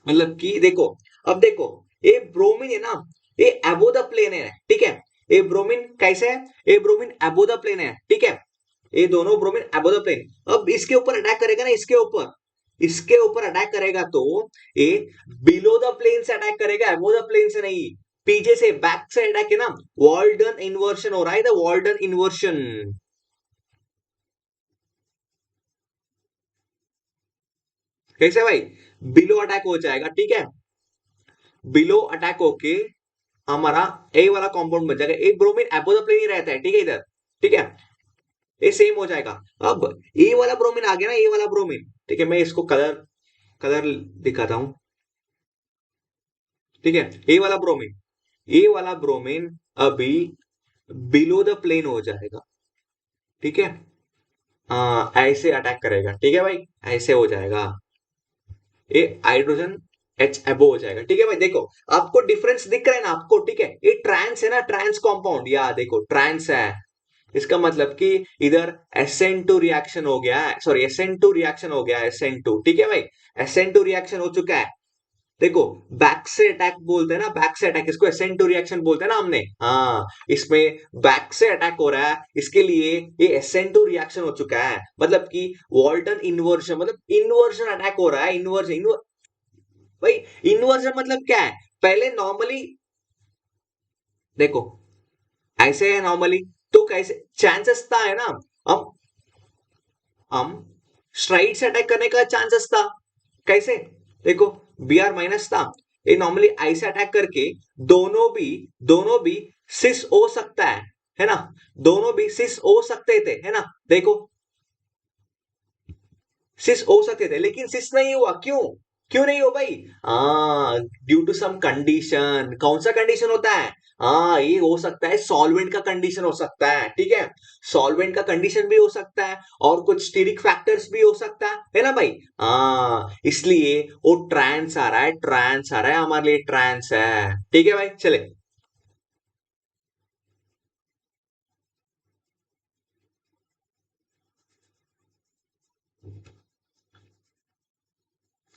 मतलब कि देखो, अब देखो, ये ब्रोमीन है ना, ये अबो द प्लेन है, ठीक है? ये ब्रोमीन कैसे है, ये ब्रोमीन अबो द प्लेन है, ठीक है? ये दोनों ब्रोमीन अबो द प्लेन। अब इसके ऊपर अटैक करेगा ना, इसके ऊपर अटैक करेगा तो ये बिलो द प्लेन से अटैक करेगा, अबो द प्लेन से नहीं। पीछे से बैक से अटैक है ना, वॉल्डन इन्वर्शन हो रहा है, द वॉल्डन इन्वर्शन। कैसे भाई? बिलो अटैक हो जाएगा, ठीक है? बिलो अटैक होके हमारा ए वाला कंपाउंड बन जाएगा, एक ब्रोमीन अबो द प्लेन ही रहता है, ठीक है इधर, ठीक है? ये सेम हो जाएगा। अब ए वाला ब्रोमीन आ गया ना, ए वाला ब्रोमीन, ठीक है? मैं इसको कलर कलर दिखाता हूं, ठीक है? ए वाला ब्रोमीन अभी बिलो द प्लेन हो जाएगा, ठीक है? ऐसे अटैक करेगा, ठीक है भाई? ऐसे हो जाएगा, ये हाइड्रोजन H एबो हो जाएगा, ठीक है भाई? देखो, आपको डिफरेंस दिख रहा है ना आपको, ठीक है? ये ट्रांस है ना, ट्रांस कंपाउंड, या देखो ट्रांस है, इसका मतलब कि इधर SN2 रिएक्शन हो गया है, सॉरी SN2 रिएक्शन हो गया है, SN2, ठीक है भाई? SN2 रिएक्शन हो चुका है। देखो, बैक से अटैक बोलते हैं ना, बैक से अटैक, इसको SN2 रिएक्शन बोलते हैं ना हमने, हाँ। इसमें बैक से अटैक हो रहा है, इसके लिए ये SN2 रिएक्शन हो चुका है, मतलब कि वॉल्टन इन्वर्शन, मतलब इन्वर्शन अटैक हो रहा है, इन्वर्शन भाई। इन्वर्जन मतलब क्या है, पहले नॉर्मली देखो ऐसे है नॉर्मली, तो कैसे चांसेस था है ना, हम हम स्ट्राइट से अटैक करने का चांसेस था, कैसे देखो बी आर माइनस था, ये नॉर्मली ऐसे अटैक करके दोनों भी सिस हो सकता है ना, दोनों भी सिस हो सकते थे है ना, देखो सिस हो सकते थे लेकिन सिस नहीं हुआ, क्यों क्यों नहीं हो भाई, हाँ ड्यू टू सम कंडीशन, कौन सा कंडीशन होता है, हाँ ये हो सकता है सॉल्वेंट का कंडीशन हो सकता है, ठीक है, सॉल्वेंट का कंडीशन भी हो सकता है और कुछ स्टीरिक फैक्टर्स भी हो सकता है ना भाई, हाँ इसलिए वो ट्रांस आ रहा है, ट्रांस आ रहा है हमारे लिए, ट्रांस है, ठीक है भाई चले।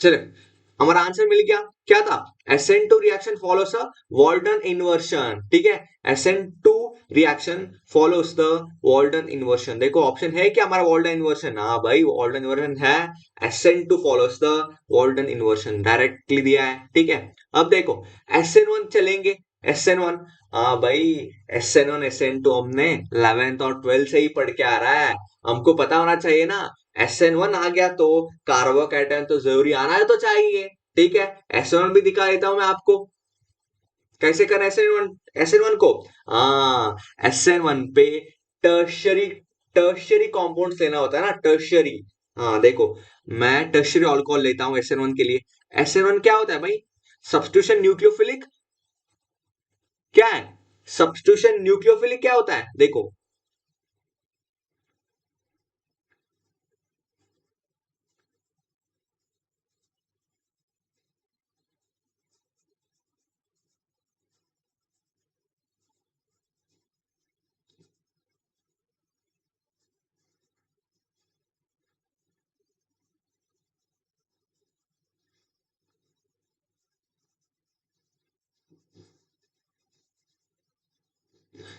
चले हमारा आंसर मिल गया, क्या था, SN2 रिएक्शन फॉलोस अ वॉल्टन इन्वर्शन, ठीक है, SN2 reaction follows the वॉल्टन inversion, देखो ऑप्शन है क्या हमारा वॉल्टन इन्वर्शन, हाँ भाई वॉल्टन इन्वर्शन है, SN2 follows the वॉल्टन inversion directly दिया है, ठीक है। अब देखो SN1 चलेंगे, SN1, हाँ भाई SN1 SN2 हमने 11th और 12th से ही पढ़ के आ रहा है, हमको पता होना चाहिए ना, SN1 आ गया तो कार्बोकैटायन तो जरूरी आना है तो चाहिए, ठीक है, SN1 भी दिखा देता हूं मैं आपको, कैसे करना SN1 को, हाँ SN1 पे टर्शरी टर्शरी कॉम्पाउंड्स लेना होता है ना, टर्शरी, हाँ देखो मैं टर्शरी अल्कोहल लेता हूँ SN1 के लिए, SN1 क्या होता है भाई, सब्स्टिट्यूशन न्यूक्लियोफिलिक, क्या है, सब्स्टिट्यूशन न्यूक्लियोफिलिक क्या होता है देखो,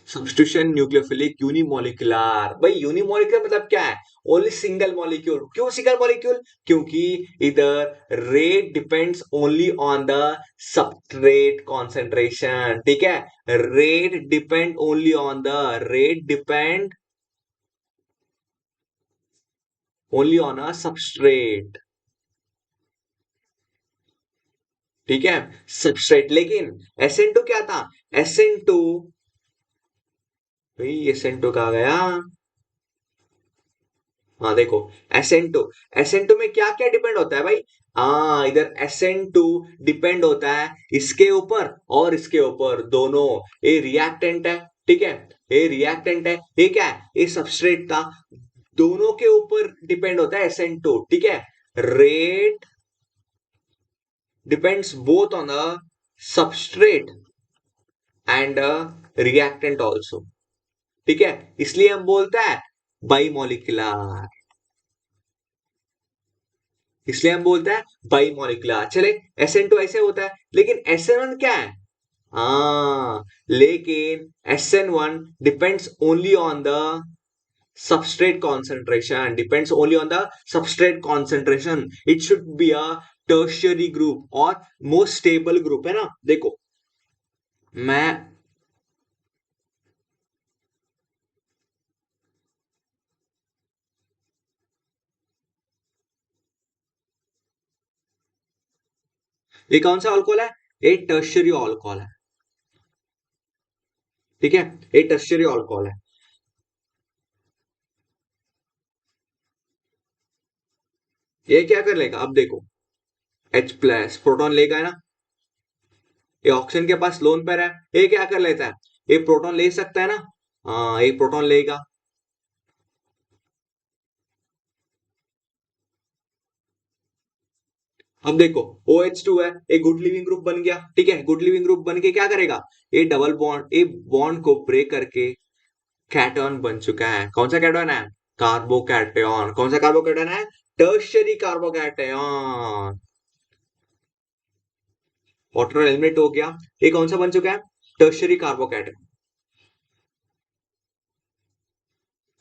सब्स्टिट्यूशन न्यूक्लियोफिलिक यूनिमोलिकुलर, भाई यूनिमोलिकुलर मतलब क्या है, ओनली सिंगल मॉलिक्यूल, क्यों सिंगल मॉलिक्यूल, क्योंकि इधर rate depends only on the substrate concentration, ठीक है, rate depend only on a substrate, ठीक है, सबस्ट्रेट, लेकिन SN2 क्या था, SN2 भाई SN2 कहा गया, हाँ देखो SN2 में क्या क्या डिपेंड होता है भाई, हाँ इधर SN2 डिपेंड होता है इसके ऊपर और इसके ऊपर दोनों, ये रिएक्टेंट है, ठीक है, ये रिएक्टेंट है, ये क्या है, ये सबस्ट्रेट था, दोनों के ऊपर डिपेंड होता है SN2, ठीक है, rate depends both on the substrate and reactant also, ठीक है, इसलिए हम बोलते हैं बाइमोलिकुलर, इसलिए हम बोलते हैं बाई मॉलिक्यूलर, चले SN2 ऐसे होता है, लेकिन SN1 क्या है, हाँ लेकिन SN1 depends only on the substrate concentration, depends only on the substrate concentration, it should be a tertiary group और most stable group है ना, देखो मैं ये कौन सा अल्कोहल है, ये टर्शियरी अल्कोहल है, ठीक है, ये टर्शियरी अल्कोहल है, ये क्या कर लेगा अब देखो, H प्लस प्रोटॉन लेगा है ना, ये ऑक्सीजन के पास लोन पर है, ये क्या कर लेता है, ये प्रोटॉन ले सकता है ना, हाँ ये प्रोटॉन लेगा, अब देखो OH2 है, एक गुड लिविंग ग्रुप बन गया, ठीक है, गुड लिविंग ग्रुप बन के क्या करेगा, ये डबल बॉन्ड, ये बॉन्ड को ब्रेक करके कैटॉन बन चुका है, कौन सा कैटॉन है, कार्बोकैटायन, कौन सा कार्बोकैटायन है, टर्शियरी कार्बोकैटायन, वाटर एलिमिनेट हो गया, ये कौन सा बन चुका है, टर्शियरी कार्बोकैटायन,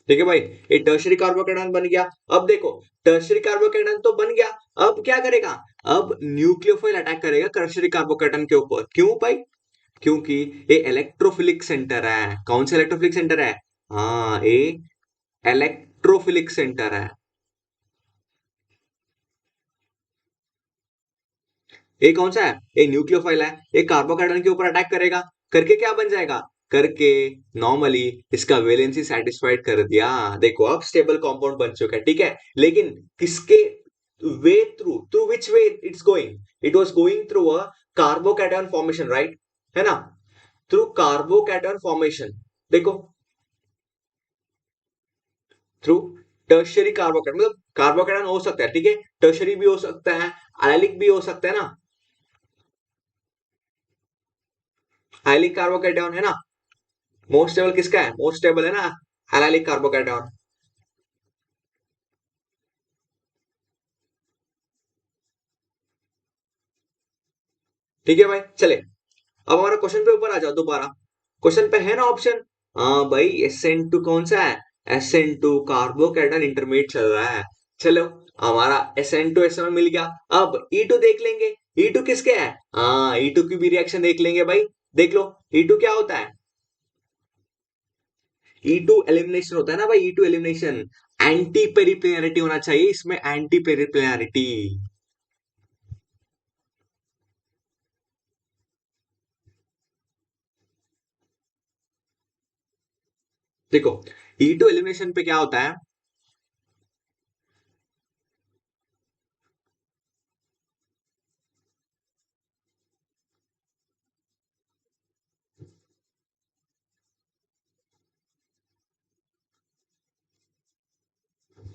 ठीक है भाई, ये टर्शियरी कार्बोकैटायन बन गया, अब देखो टर्शियरी कार्बोकैटायन तो बन गया, अब क्या करेगा, अब न्यूक्लियोफाइल अटैक करेगा टर्शियरी कार्बोकैटायन के ऊपर। क्यों भाई? क्योंकि ये इलेक्ट्रोफिलिक सेंटर है। कौन सा इलेक्ट्रोफिलिक सेंटर है? हाँ, ये इलेक्ट्रोफिलिक सेंटर है। ये कौन सा है? ये न्यूक्लियोफाइल है। ये कार्बोकैटायन के ऊपर अटैक करेगा, करके क्या बन जाएगा? करके नॉर्मली इसका वैलेंसी सेटिस्फाइड कर दिया। देखो अब स्टेबल कंपाउंड बन चुका है, ठीक है। लेकिन किसके way through, through which way it's going? It was going through a carbocation formation, right? है ना? Through carbocation formation. देखो, थ्रू टर्शियरी कार्बोकैटायन, मतलब कार्बोकैटायन हो सकता है, ठीक है, टर्शियरी भी हो सकता है, एलिलिक भी हो सकता है ना। एलिलिक कार्बोकैटायन है ना। मोस्ट स्टेबल किसका है? मोस्ट स्टेबल है ना, एलिलिक कार्बोकैटायन। ठीक है भाई, चले अब हमारा क्वेश्चन पे ऊपर आ जाओ दोबारा। क्वेश्चन पे है ना ऑप्शन। हाँ भाई, SN2 कौन सा है? SN2 कार्बोकैटायन इंटरमीडिएट चल रहा है। चलो, हमारा SN2 SN1 मिल गया। अब E2 देख लेंगे। E2 किसके है? हाँ, E2 की भी रिएक्शन देख लेंगे भाई। देख लो E2 क्या होता है। E2 एलिमिनेशन होता है ना भाई, E2 एलिमिनेशन। एंटी पेरिप्लिनरिटी होना चाहिए इसमें, एंटी पेरिप्लिनरिटी। देखो, E2 एलिमिनेशन पे क्या होता है।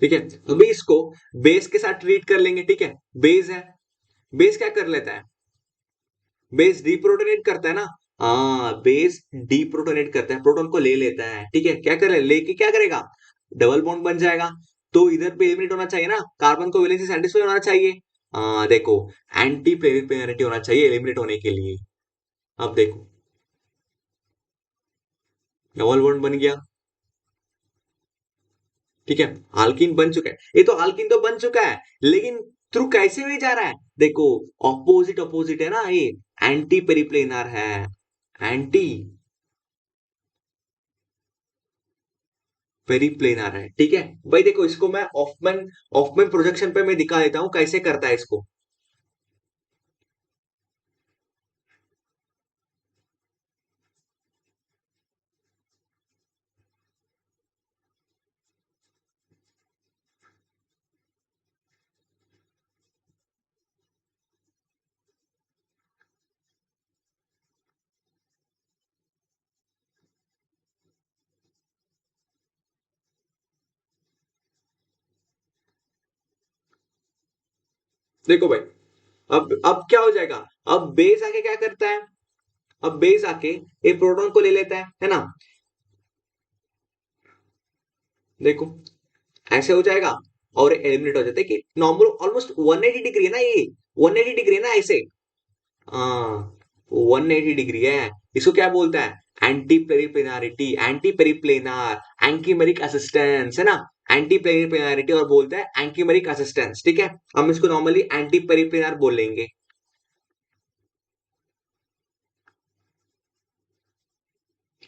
ठीक है, अभी इसको बेस के साथ ट्रीट कर लेंगे, ठीक है। बेस है, बेस क्या कर लेता है? बेस डीप्रोटोनेट करता है ना। हाँ, बेस डीप्रोटोनेट करता है, प्रोटॉन को ले लेता है, ठीक है। क्या कर ले लेके क्या करेगा? डबल बॉन्ड बन जाएगा। तो इधर पे एलिमिनेट होना चाहिए ना, कार्बन को वैलेंसी सेटिस्फाई होना चाहिए। देखो, एंटी पेरिप्लिनरिटी होना चाहिए एलिमिनेट होने के लिए। अब देखो, डबल बॉन्ड बन गया, ठीक है। आल्कीन बन चुका है, ये तो आल्कीन तो बन चुका है, लेकिन थ्रू कैसे हुए जा रहा है? देखो, ऑपोजिट ऑपोजिट है ना ये, एंटी पेरिप्लेनर है। एंटी पेरिप्लेनर है, ठीक है भाई। देखो, इसको मैं ऑफमैन ऑफमैन प्रोजेक्शन पे मैं दिखा देता हूँ कैसे करता है इसको। देखो भाई, अब क्या हो जाएगा? अब बेस आके क्या करता है? अब बेस आके ये प्रोटॉन को ले लेता है ना। देखो, ऐसे हो जाएगा और एलिमिनेट हो जाता है कि नॉर्मल ऑलमोस्ट 180 डिग्री है ना ये, 180 डिग्री है ना ऐसे। हाँ, 180 डिग्री है। इसको क्या बोलता है? एंटी पेरिप्लेनारिटी, एंटी पेरिप्लेनार, एंकीमेरिक असिस्टेंस, है ना। एंटी पेरिप्लेनारिटी और बोलता है एंकीमेरिक असिस्टेंस, ठीक है। हम इसको नॉर्मली एंटी पेरिप्लेनार बोलेंगे,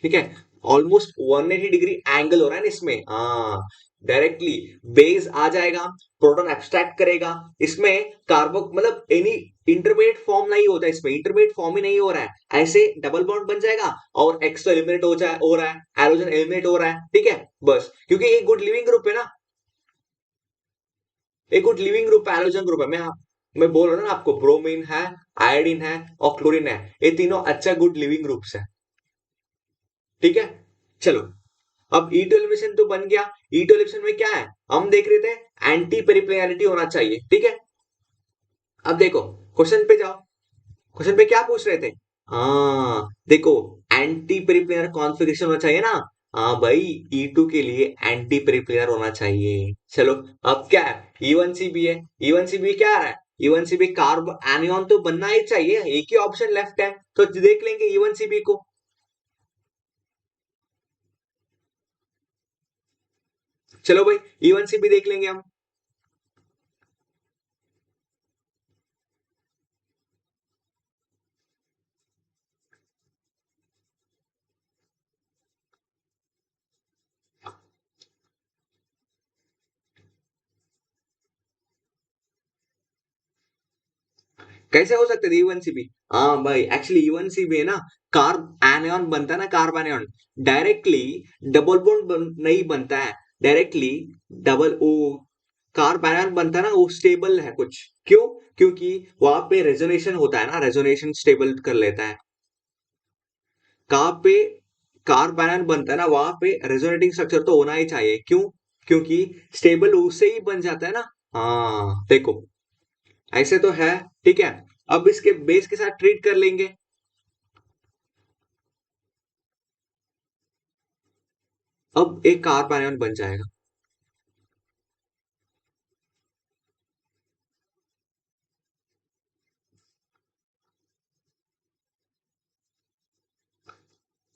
ठीक है। ऑलमोस्ट 180 डिग्री एंगल हो रहा है ना इसमें। हाँ, डायरेक्टली बेस आ जाएगा, प्रोटॉन एब्स्ट्रैक्ट करेगा। इसमें कार्बो मतलब एनी इंटरमीडिएट फॉर्म नहीं होता, इसमें इंटरमीडिएट फॉर्म ही नहीं हो रहा है। ऐसे डबल बॉन्ड बन जाएगा और एक्स तो एलिमिनेट हो रहा है, हाइड्रोजन एलिमिनेट हो रहा है, ठीक है। बस, क्योंकि ये गुड लिविंग ग्रुप है ना, एक गुड लिविंग ग्रुप है, हाइड्रोजन ग्रुप है। मैं बोल रहा हूँ ना आपको, ब्रोमीन है, आयोडीन है और क्लोरीन है, ये तीनों अच्छा गुड लिविंग ग्रुप्स है, ठीक है। चलो, अब ईटो एलिमिनेशन तो बन गया। ईटो एलिमिनेशन में क्या है? हम देख रहे थे एंटी पेरिप्लिनरिटी होना चाहिए, ठीक है। अब देखो, क्वेश्चन पे जाओ। क्वेश्चन पे क्या पूछ रहे थे? हाँ देखो, एंटी पेरिप्लिनर कॉन्फ़िगरेशन होना चाहिए ना। हाँ भाई, E2 के लिए एंटी पेरिप्लिनर होना चाहिए। चलो, अब क्या है? E1CB है। E1CB क्या आ रहा है? E1CB कार्ब एनियन तो बनना ही चाहिए, एक ही ऑप्शन लेफ्ट है, तो देख लेंगे E1CB को। चलो भाई, E1CB देख लेंगे हम। कैसे हो सकता है E1CP? हाँ भाई, एक्चुअली E1CP है ना, कार्ब एनियन बनता है ना, carbanion directly double bond नहीं बनता है, डायरेक्टली डबल ओ कार्ब एनियन बनता है ना, वो स्टेबल है कुछ। क्यों? क्योंकि वहां पे रेजोनेशन होता है ना, रेजोनेशन स्टेबल कर लेता है। कहाँ पे कार्ब आयन बनता है ना, वहां पे रेजोनेटिंग स्ट्रक्चर तो होना ही चाहिए। क्यों? क्योंकि स्टेबल उससे ही बन जाता है ना। हाँ देखो, ऐसे तो है। ठीक है, अब इसके बेस के साथ ट्रीट कर लेंगे। अब एक कार्ब आयन बन जाएगा।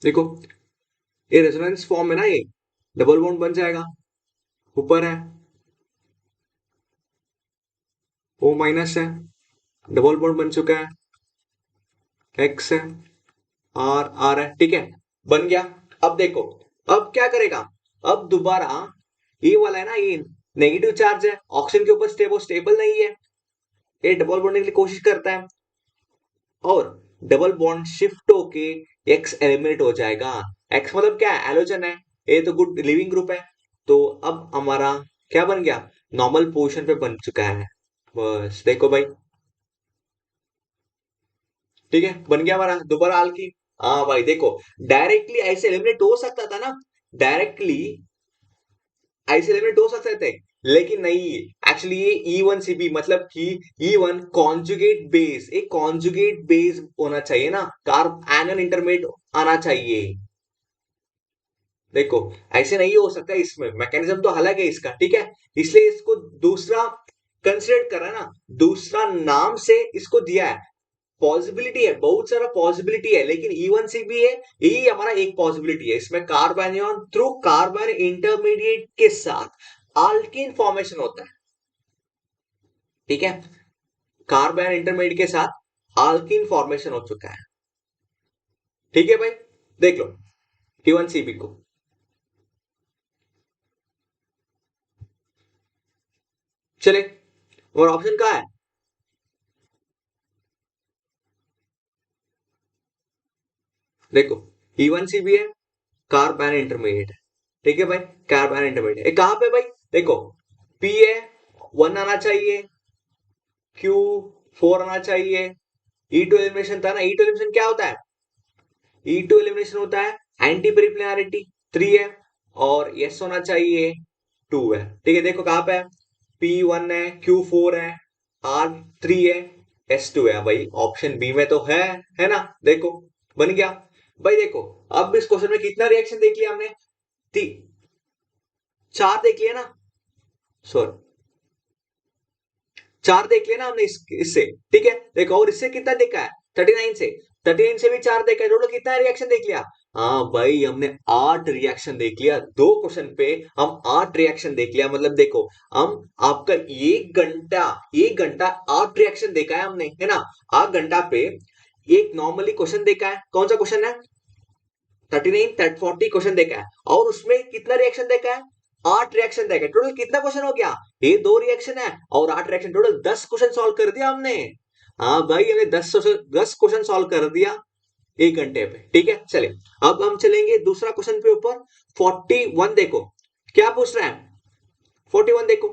देखो, ये रेजोनेंस फॉर्म है ना, ये डबल बॉन्ड बन जाएगा। ऊपर है O माइनस है, डबल बॉन्ड बन चुका है। X है, R है। ठीक है, बन गया। अब देखो, अब क्या करेगा? अब दोबारा ये वाला है ना, ये नेगेटिव चार्ज है, ऑक्सीजन के ऊपर स्टेबल नहीं है, ये डबल बॉन्डिंग की कोशिश करता है, और डबल बॉन्ड शिफ्ट होके एक्स एलिमिनेट हो जाएगा। एक्स मतलब क्या है? एलोजन है, ये तो गुड लिविंग ग्रुप है। तो अब हमारा क्या बन गया? नॉर्मल पोजीशन पे बन चुका है। बस देखो भाई, ठीक है, बन गया हमारा दोबारा आल्कीन। हाँ भाई देखो, डायरेक्टली ऐसे एलिमिनेट हो सकता था ना, डायरेक्टली ऐसे एलिमिनेट हो सकते थे, लेकिन नहीं। एक्चुअली ये E1CP मतलब कि E1 कॉन्जुगेट बेस, एक कॉन्जुगेट बेस होना चाहिए ना, कार्ब एनन इंटरमीडिएट आना चाहिए। देखो, ऐसे नहीं हो सकता, इसमें मैकेनिज्म तो अलग है इसका। ठीक है, इसलिए इसको दूसरा कंसिडर करा ना, दूसरा नाम से इसको दिया है। पॉसिबिलिटी है, बहुत सारा पॉसिबिलिटी है, लेकिन E1CP है, यही हमारा एक पॉसिबिलिटी है। इसमें कार्बोनियन थ्रू कार्बन इंटरमीडिएट के साथ आल्कीन फॉर्मेशन होता है। ठीक है, कार्बन इंटरमीडिएट के साथ आल्कीन फॉर्मेशन हो चुका है। ठीक है भाई, देख लो E1CP को। चले, और ऑप्शन कहा है? देखो, E1CP है, कार्बन इंटरमीडिएट है। ठीक है भाई, कार्बन इंटरमीडिएट है कहां पे भाई? देखो, पी है, 1 आना चाहिए, Q4 आना चाहिए। E2 एलिमिनेशन था ना, E2 एलिमिनेशन क्या होता है? E2 एलिमिनेशन होता है एंटी पेरिप्लिनारिटी, 3 है, और यस होना चाहिए, 2 है। ठीक है, देखो कहां पे है, P1 है, Q4 है, R3 है, S2 है भाई, ऑप्शन बी में तो है ना। देखो, बन गया भाई। देखो, अब इस क्वेश्चन में कितना रिएक्शन देख लिया हमने? 4 देख लिया ना, सॉरी, 4 देख लिया ना हमने इससे। ठीक है, देखो, और इससे कितना देखा है? 39 से, 39 से भी 4 देखा है, टोटल कितना रिएक्शन देख लिया? हाँ भाई, हमने 8 रिएक्शन देख लिया, दो क्वेश्चन पे हम 8 रिएक्शन देख लिया। मतलब देखो, हम आपका 1 घंटा, 1 घंटा 8 रिएक्शन देखा है हमने, है ना। 8 घंटा पे एक नॉर्मली क्वेश्चन देखा है, कौन सा क्वेश्चन है? 39 40 क्वेश्चन देखा है, और उसमें कितना रिएक्शन देखा है? 8 रिएक्शन देखा है। टोटल कितना क्वेश्चन हो गया? ये 2 रिएक्शन है और 8 रिएक्शन, टोटल 10 क्वेश्चन सॉल्व कर दिया हमने। हाँ भाई, हमने 10 क्वेश्चन सॉल्व कर दिया 1 घंटे पे। ठीक है, चले, अब हम चलेंगे दूसरा क्वेश्चन पे ऊपर। 41 देखो, क्या पूछ रहा है? 41 देखो,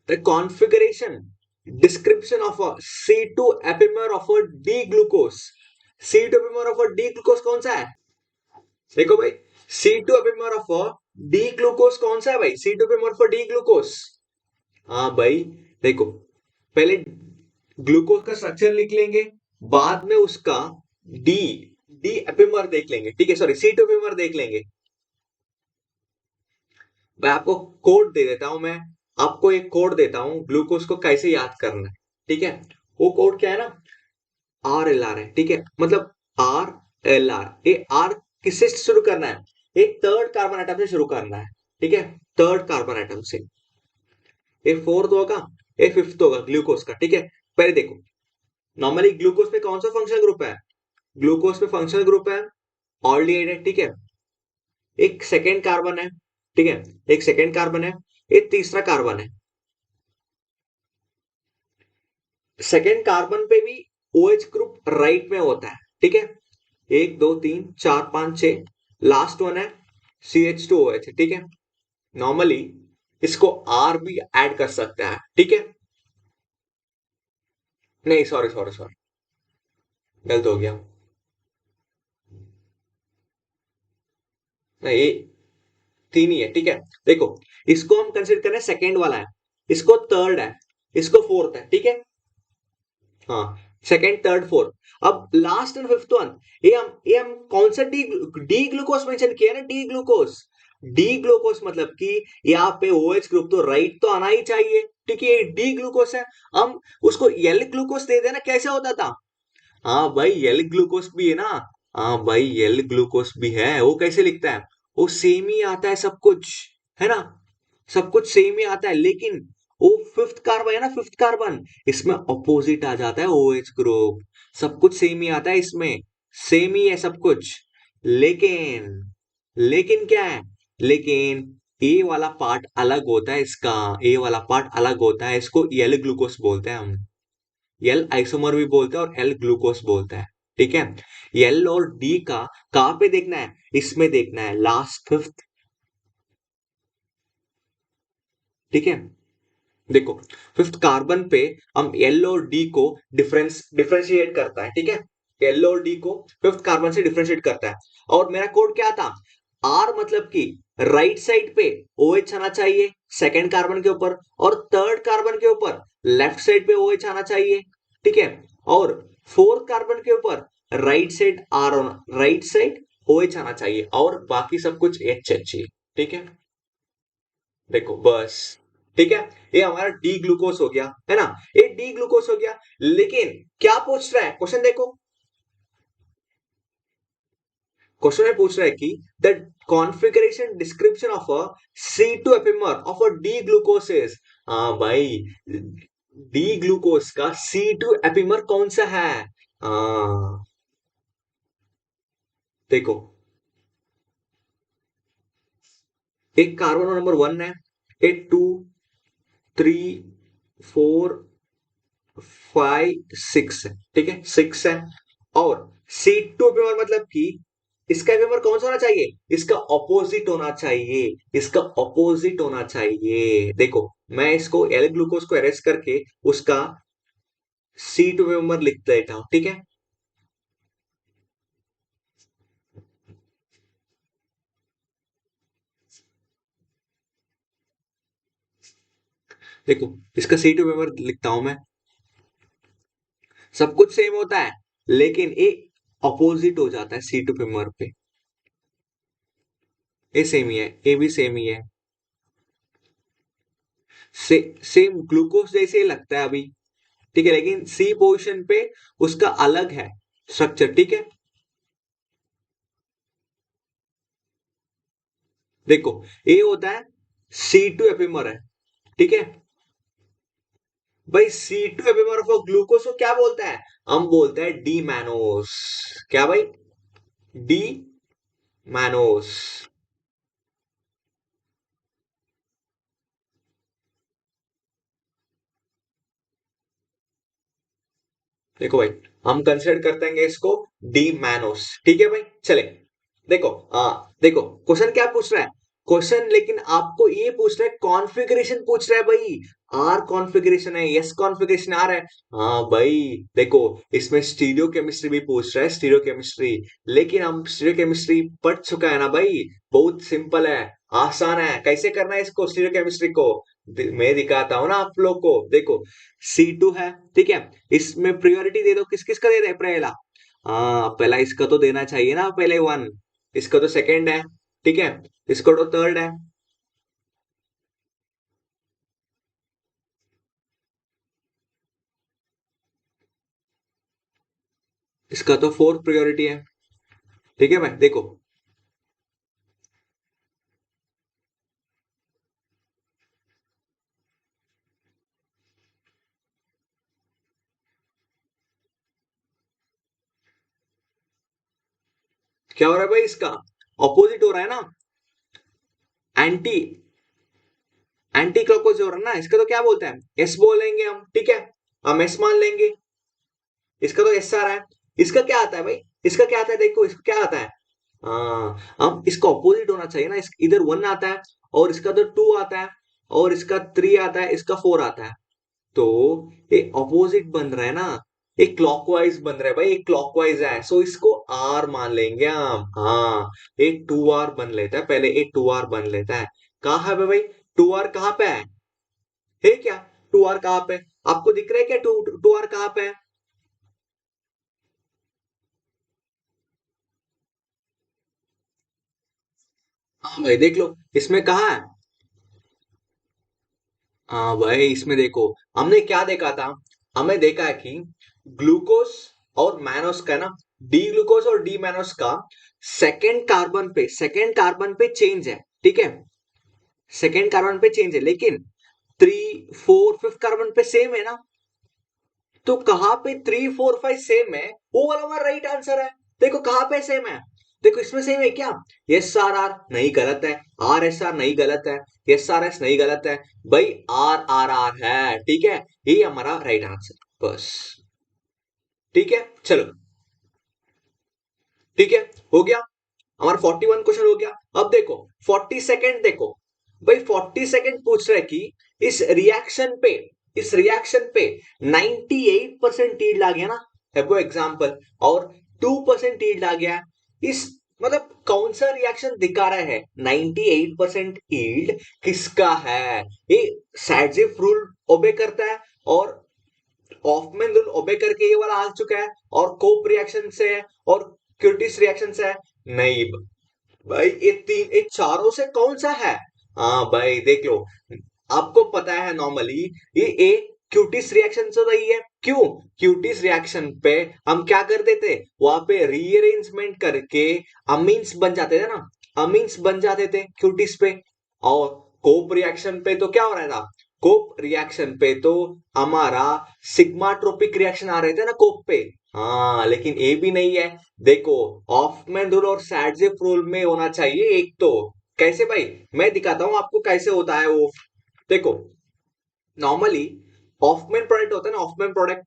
the configuration description of a C2 epimer of a D glucose. C2 epimer of a D glucose कौन सा है? देखो भाई, C2 epimer of D glucose कौन सा है भाई? C2 epimer of D glucose. हाँ भाई, देखो, पहले ग्लूकोज का स्ट्रक्चर लिख लेंगे, बाद में उसका डी डी एपिमर देख लेंगे। ठीक है, सॉरी, C2 एपिमर देख लेंगे। मैं आपको कोड दे देता हूं, मैं आपको एक कोड देता हूं ग्लूकोज को कैसे याद करना है। ठीक है, वो कोड क्या है ना, RLR है। ठीक है, मतलब RLR, ये R किससे शुरू करना है? एक थर्ड कार्बन आइटम से शुरू करना है। ठीक है, थर्ड कार्बन आइटम से, ये फोर्थ होगा, ये फिफ्थ होगा ग्लूकोज का। ठीक है, पहले देखो, नॉर्मली ग्लूकोज पे कौन सा फंक्शनल ग्रुप है? ग्लूकोज पे फंक्शनल ग्रुप है ऑल्डिहाइड है। ठीक है, एक सेकेंड कार्बन है। ठीक है, एक सेकेंड कार्बन है, एक तीसरा कार्बन है। सेकेंड कार्बन पे भी OH ग्रुप राइट में होता है, ठीक है। 1 2 3 4 5 6, लास्ट वन है CH2OH, ठीक है। नॉर्मली इसको R भी ऐड कर सकता है, ठीक है। नहीं, सॉरी सॉरी सॉरी, गलत हो गया। नहीं, ये तीन ही है, ठीक है। देखो, इसको हम कंसिडर करें सेकेंड वाला है, इसको थर्ड है, इसको फोर्थ है, ठीक है। हाँ, सेकेंड थर्ड फोर्थ। अब लास्ट एंड फिफ्थ वन, ये हम कौन सा डी डी ग्लूकोस मेंशन किया ना, डी ग्लूकोस। डी ग्लूकोस मतलब कि यहाँ पे OH ग्रुप तो राइट तो आना ही चाहिए, ठीक है। ये डी ग्लूकोस है, हम उसको एल ग्लूकोस दे देना, कैसे होता था। हाँ भाई, एल ग्लूकोस भी है ना। हाँ भाई, एल ग्लूकोस भी है, वो कैसे लिखता है। वो सेम ही आता है सब कुछ, है ना। सब कुछ सेम ही आता है, लेकिन वो फिफ्थ कार्बन है ना, फिफ्थ कार्बन, इसमें अपोजिट आ जाता है OH ग्रुप। सब कुछ सेम ही आता है इसमें, सेम ही है सब कुछ। लेकिन लेकिन क्या है, लेकिन ए वाला पार्ट अलग होता है इसका। ए वाला पार्ट अलग होता है, इसको एल ग्लूकोस बोलते हैं हम। एल आइसोमर भी बोलते हैं और एल ग्लूकोस बोलते हैं, ठीक है। एल और डी का कहां पे देखना है, इसमें देखना है, लास्ट फिफ्थ, ठीक है। देखो, फिफ्थ कार्बन पे हम एल और डी को डिफरेंशिएट करता है, ठीक है। एल और डी को फिफ्थ कार्बन से डिफरेंशिएट करता है। और मेरा कोड क्या था, आर मतलब कि राइट साइड पे OH आना चाहिए सेकेंड कार्बन के ऊपर, और थर्ड कार्बन के ऊपर लेफ्ट साइड पे OH आना चाहिए, ठीक है। और फोर्थ कार्बन के ऊपर राइट साइड OH आना चाहिए, और बाकी सब कुछ H चाहिए, ठीक है। देखो बस, ठीक है। ये हमारा डी ग्लूकोस हो गया, है ना। ये डी ग्लूकोस हो गया, लेकिन क्या पूछ रहा है क्वेश्चन, देखो। क्वेश्चन में पूछ रहा है कि the configuration description of a C2 epimer of a D glucose is. हाँ भाई, डी ग्लूकोस का C2 एपिमर कौन सा है। हाँ, देखो, एक कार्बन नंबर 1 है, एक 2 3 4 5 6 है, ठीक है, 6 है। और C2 पेपर मतलब कि इसका पेपर कौन सा होना चाहिए, इसका ऑपोजिट होना चाहिए, इसका ऑपोजिट होना चाहिए। देखो, मैं इसको एल ग्लूकोज को अरेस्ट करके उसका C2 पेपर लिख देता हूं, ठीक है। देखो, इसका C2 पेपर लिखता हूं मैं। सब कुछ सेम होता है, लेकिन ये अपोजिट हो जाता है C2 पेपर पे। ये सेम ही है, ये भी सेम ही है, सेम ग्लूकोज जैसे ही लगता है अभी, ठीक है। लेकिन सी पोजिशन पे उसका अलग है स्ट्रक्चर, ठीक है। देखो, ए होता है C2 एपिमर है, ठीक है। भाई, C2 एपिमर ऑफ ग्लूकोज को क्या बोलता है, हम बोलते हैं डी मैनोस। क्या भाई, डी मैनोस। देखो भाई, हम कंसिडर करते हैं इसको डी मैनोस, ठीक है भाई, चले। देखो, देखो क्वेश्चन क्या पूछ रहा है, क्वेश्चन लेकिन आपको ये पूछ रहा है, कॉन्फ़िगरेशन पूछ रहा है भाई। आर कॉन्फ़िगरेशन है, यस कॉन्फ़िगरेशन आ रहा है। हाँ भाई, देखो, इसमें स्टीरियो केमिस्ट्री भी पूछ रहा है, स्टीरियो केमिस्ट्री। लेकिन हम स्टीरियो केमिस्ट्री पढ़ चुका है ना भाई, बहुत सिंपल है, आसान है। कैसे करना है इसको, स्टीरियो केमिस्ट्री को मैं दिखाता हूं ना आप लोग को। देखो, C2 है, ठीक है। इसमें प्रियोरिटी दे दो, किस किस का दे दे पहला। हाँ, पहला इसका तो देना चाहिए ना, पहले वन। इसका तो सेकंड है, ठीक है। इसका तो थर्ड है, इसका तो फोर्थ प्रायोरिटी है, ठीक है भाई। देखो, क्या हो रहा है भाई, इसका ऑपोजिट हो रहा है ना, एंटी एंटी क्लॉकवाइज हो रहा है ना। इसका तो क्या बोलते हैं, एस बोलेंगे हम, ठीक है। हम एस मान लेंगे, इसका तो एस आ रहा है। इसका क्या आता है भाई, इसका क्या आता है, देखो इसका क्या आता है, हाँ अब इसका ऑपोजिट होना चाहिए ना, इधर वन आता है और इसका तो टू आता है और इसका थ्री आता है, इसका फोर आता है, तो ये ऑपोजिट बन रहा है ना, एक क्लॉकवाइज बन रहा है भाई, एक क्लॉकवाइज है, सो इसको आर मान लेंगे हम। हाँ एक टू आर बन लेता है, पहले एक टू आर बन लेता है। कहाँ है भाई, टू आर कहाँ पे है क्या, टू आर कहाँ पे, आपको दिख रहा है क्या, टू टू आर कहाँ पे है? हाँ भाई देख लो इसमें कहाँ है। हाँ भाई इसमें देखो, हमने क्या देखा था, हमें देखा है कि ग्लूकोज और मैनोस का ना, डी ग्लूकोज और डी मैनोस का सेकेंड कार्बन पे चेंज है, ठीक है, सेकेंड कार्बन पे चेंज है, लेकिन थ्री फोर फिफ्थ कार्बन पे सेम है ना, तो कहाँ पे थ्री फोर फाइव सेम है, वो वाला हमारा राइट आंसर है। देखो कहाँ पे सेम है, देखो इसमें सेम है क्या, एस आर आर नहीं गलत है, आर एस आर नहीं गलत है, एस आर एस नहीं गलत है, भाई आर आर आर है, ठीक है, ये हमारा राइट आंसर बस। ठीक है चलो, ठीक है, हो गया, हमारा 41 क्वेश्चन हो गया। अब देखो 42 देखो, भाई 42 पूछ रहा है कि इस रिएक्शन पे, इस रिएक्शन पे 98% ईल्ड आ गया ना, वो एग्जांपल, और 2% ईल्ड आ गया, इस मतलब कौन सा रिएक्शन दिखा रहा है 98% ईल्ड किसका है, ये सैडजिफ रूल ओबे करता है और ऑफमैन रूल ओबे करके ये वाला आ चुका है, और कोप रिएक्शन से है और क्यूटिस रिएक्शन से है, नहीं भाई ये तीन, ये चारों से कौन सा है, हाँ भाई देख लो, आपको पता है नॉर्मली ये ए क्यूटिस रिएक्शन से रही है, क्यों, क्यूटिस रिएक्शन पे हम क्या करते थे, वहां पे रीअरेंजमेंट करके अमीन्स बन जाते थे ना, अमीन्स बन जाते थे क्यूटिस पे, और कोप रिएक्शन पे तो क्या हो रहा था, कोप रिएक्शन पे तो हमारा सिग्माट्रोपिक रिएक्शन आ रहे थे ना कोप पे, हाँ लेकिन ये भी नहीं है, देखो ऑफमैन रूल और सैडजिफ रूल में होना चाहिए एक तो, कैसे भाई, मैं दिखाता हूं आपको कैसे होता है वो, देखो नॉर्मली ऑफमैन प्रोडक्ट होता है ना, ऑफमैन प्रोडक्ट,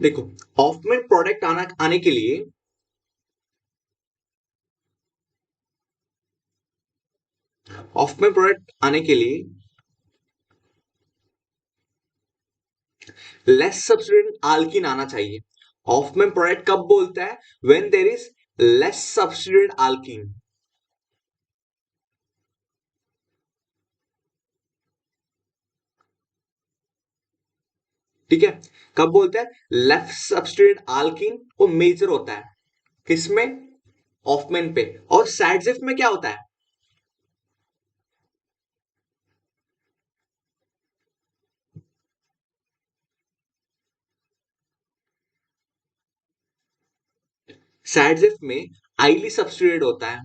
देखो ऑफमैन प्रोडक्ट आना आने के लिए, ऑफमैन प्रोडक्ट आने के लिए लेस सब्स्टिट्यूटेंट आल्कीन आना चाहिए, ऑफमैन प्रोडक्ट कब बोलता है, व्हेन देयर इज लेस सब्स्टिट्यूटेंट आल्कीन, ठीक है, कब बोलता है लेफ्ट सब्स्टिट्यूटेंट आल्कीन, वो मेजर होता है किसमें, ऑफमैन पे, और सैडजिफ में क्या होता है, सैडजिफ में आईली सब्स्टिट्यूटेड होता है,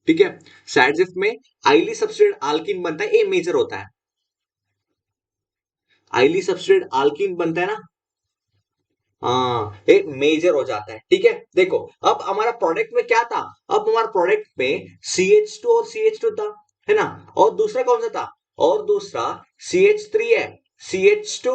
ठीक है, सैडजिफ में आईली सब्स्टिट्यूटेड आल्कीन बनता है, ए मेजर होता है, आईली सब्स्टिट्यूटेड आल्कीन बनता है ना, हाँ एक मेजर हो जाता है, ठीक है, देखो अब हमारा प्रोडक्ट में क्या था, अब हमारा प्रोडक्ट में CH2 और CH2 था, है ना, और दूसरा कौन सा था, और दूसरा CH3 है, CH2,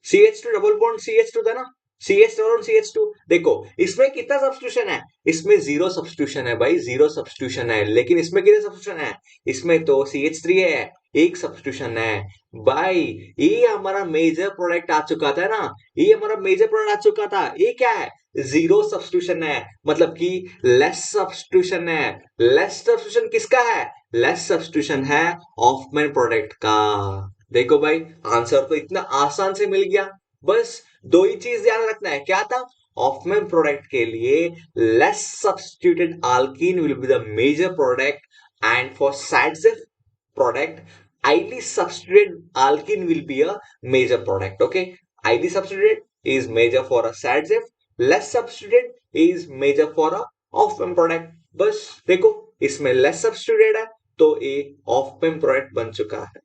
CH2 double bond CH2 था ना, CH डबल बॉन्ड CH2, देखो इसमें कितना सब्स्टिट्यूशन है, इसमें जीरो सब्स्टिट्यूशन है भाई, जीरो सब्स्टिट्यूशन है, लेकिन इसमें कितने सब्स्टिट्यूशन है, इसमें तो CH3 है, एक सब्स्टिट्यूशन है भाई, ये हमारा मेजर प्रोडक्ट आ चुका था ना, ये हमारा मेजर प्रोडक्ट आ चुका था, ये क्या है, जीरो सब्स्टिट्यूशन है, मतलब कि लेस सब्स्टिट्यूशन है, लेस सब्स्टिट्यूशन किसका है, लेस सब्स्टिट्यूशन है ऑफमैन प्रोडक्ट का, देखो भाई आंसर तो इतना आसान से मिल गया, बस दो ही चीज ध्यान रखना है, क्या था, ऑफमैन प्रोडक्ट के लिए less substituted alkene will be the major product, and for Sadzeff product highly substituted alkene will be a major product, okay, highly substituted is major for a Sadzeff, less substituted is major for a Hoffman product, बस देखो इसमें less substituted है तो ये Hoffman product बन चुका है।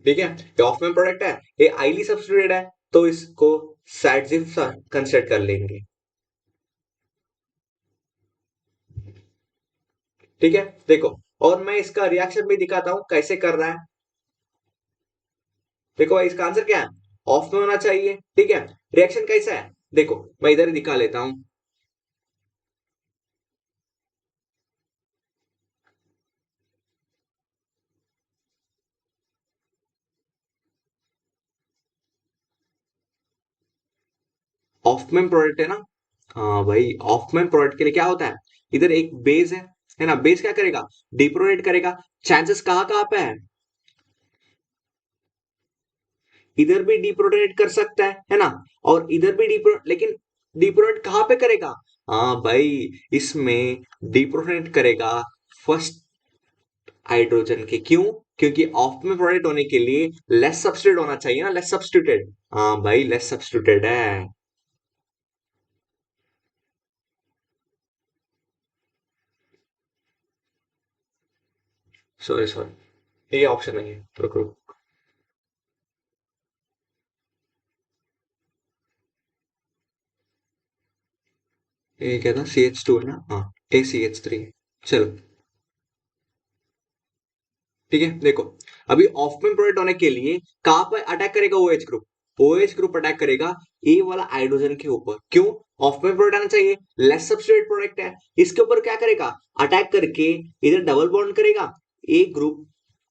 ठीक है, ये ऑफ में प्रोडक्ट है, ये आईली सब्स्टिट्यूटेड है, तो इसको सैडजिफ कंसिडर कर लेंगे। ठीक है, देखो, और मैं इसका रिएक्शन भी दिखाता हूं कैसे कर रहा है। देखो भाई, इसका आंसर क्या है, ऑफ में होना चाहिए। ठीक है, रिएक्शन कैसा है, देखो मैं इधर ही दिखा लेता हूं। ऑफ में प्रोडक्ट है ना, हाँ भाई, ऑफ में प्रोडक्ट के लिए क्या होता है, इधर एक बेस है ना, बेस क्या करेगा, डिप्रोनेट करेगा। चांसेस कहाँ कहाँ पे है, इधर भी डिप्रोनेट कर सकता है ना, और इधर भी डिप्रो, लेकिन डिप्रोनेट कहाँ पे करेगा, हाँ भाई, इसमें डिप्रोनेट करेगा फर्स्ट हाइड्रोजन के। क्यों, क्योंकि ऑफ में प्रोडक्ट होने के लिए लेस सब्स्टिट्यूट होना चाहिए ना, लेस सब्स्टिट्यूटेड, हाँ भाई लेस सब्स्टिट्यूटेड है। सॉरी सॉरी, ये ऑप्शन नहीं है, रुक रुक, ये क्या था, CH2 है ना, हाँ, ACH3। चलो, ठीक है, देखो, अभी ऑफ में प्रोडक्ट होने के लिए कहां पर अटैक करेगा, OH group, OH group attack करेगा ए वाला हाइड्रोजन के ऊपर। क्यों, ऑफ में प्रोडक्ट आना चाहिए, लेस सब्स्टिट्यूट प्रोडक्ट है, इसके ऊपर क्या करेगा, अटैक करके इधर डबल बॉन्ड करेगा, ए ग्रुप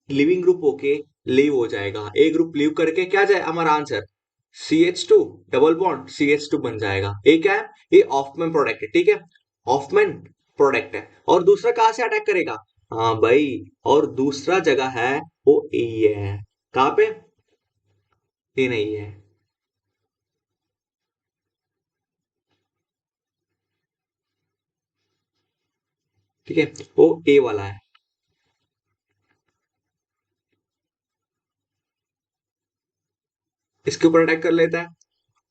लिविंग ग्रुप होके लीव हो जाएगा, ए ग्रुप लीव करके क्या जाए हमारा answer, CH2, double bond CH2 बन जाएगा। ये क्या है, ये ऑफमैन प्रोडक्ट है। ठीक है, ऑफमैन प्रोडक्ट है, और दूसरा कहां से अटैक करेगा, हाँ भाई, और दूसरा जगह है वो ये है, कहां पे, ये नहीं है। ठीक है, वो ए वाला है, इसके ऊपर अटैक कर लेता है,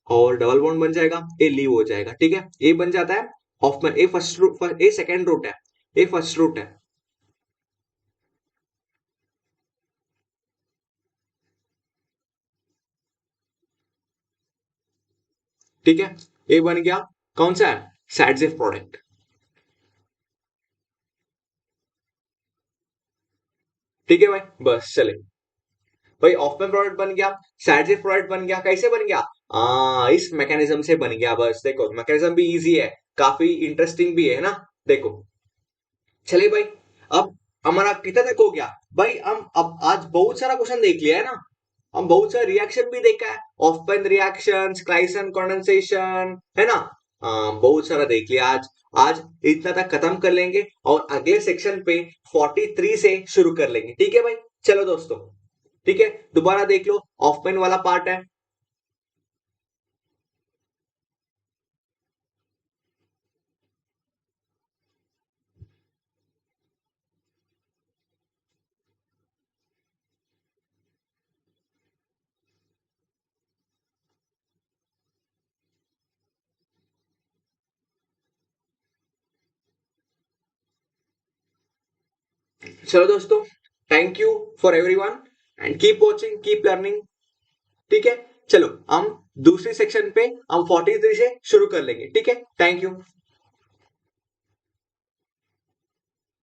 और डबल बॉन्ड बन जाएगा, ए लीव हो जाएगा। ठीक है, ए बन जाता है ऑफमैन, ए फर्स्ट रूट, ए सेकेंड रूट है, ए फर्स्ट रूट है। ठीक है, ए बन गया, कौन सा है, सैडजिफ प्रोडक्ट। ठीक है भाई, बस चले, भाई ऑफमैन प्रोडक्ट बन गया, सैडजिफ प्रोडक्ट बन गया, कैसे बन गया, इस मैकेनिज्म से बन गया। बस देखो, मैकेनिज्म भी इजी है, काफी इंटरेस्टिंग भी है ना। देखो, चलिए भाई, अब हमारा कितना तक हो गया, भाई हम अब आज बहुत सारा क्वेश्चन देख लिया है ना, हम बहुत सारा रिएक्शन भी देखा है, ऑफपेन रिएक्शन, क्लाइसन कंडेंसेशन, है ना, बहुत सारा देख लिया आज। आज इतना तक खत्म कर लेंगे, और अगले सेक्शन पे 43 से शुरू कर लेंगे। ठीक है भाई, चलो दोस्तों, ठीक है, दोबारा देख लो, ऑफपेन वाला पार्ट है। चलो दोस्तों, thank you for everyone, and keep watching, keep learning. ठीक है, चलो हम दूसरी सेक्शन पे हम 43 से शुरू कर लेंगे। ठीक है, थैंक यू।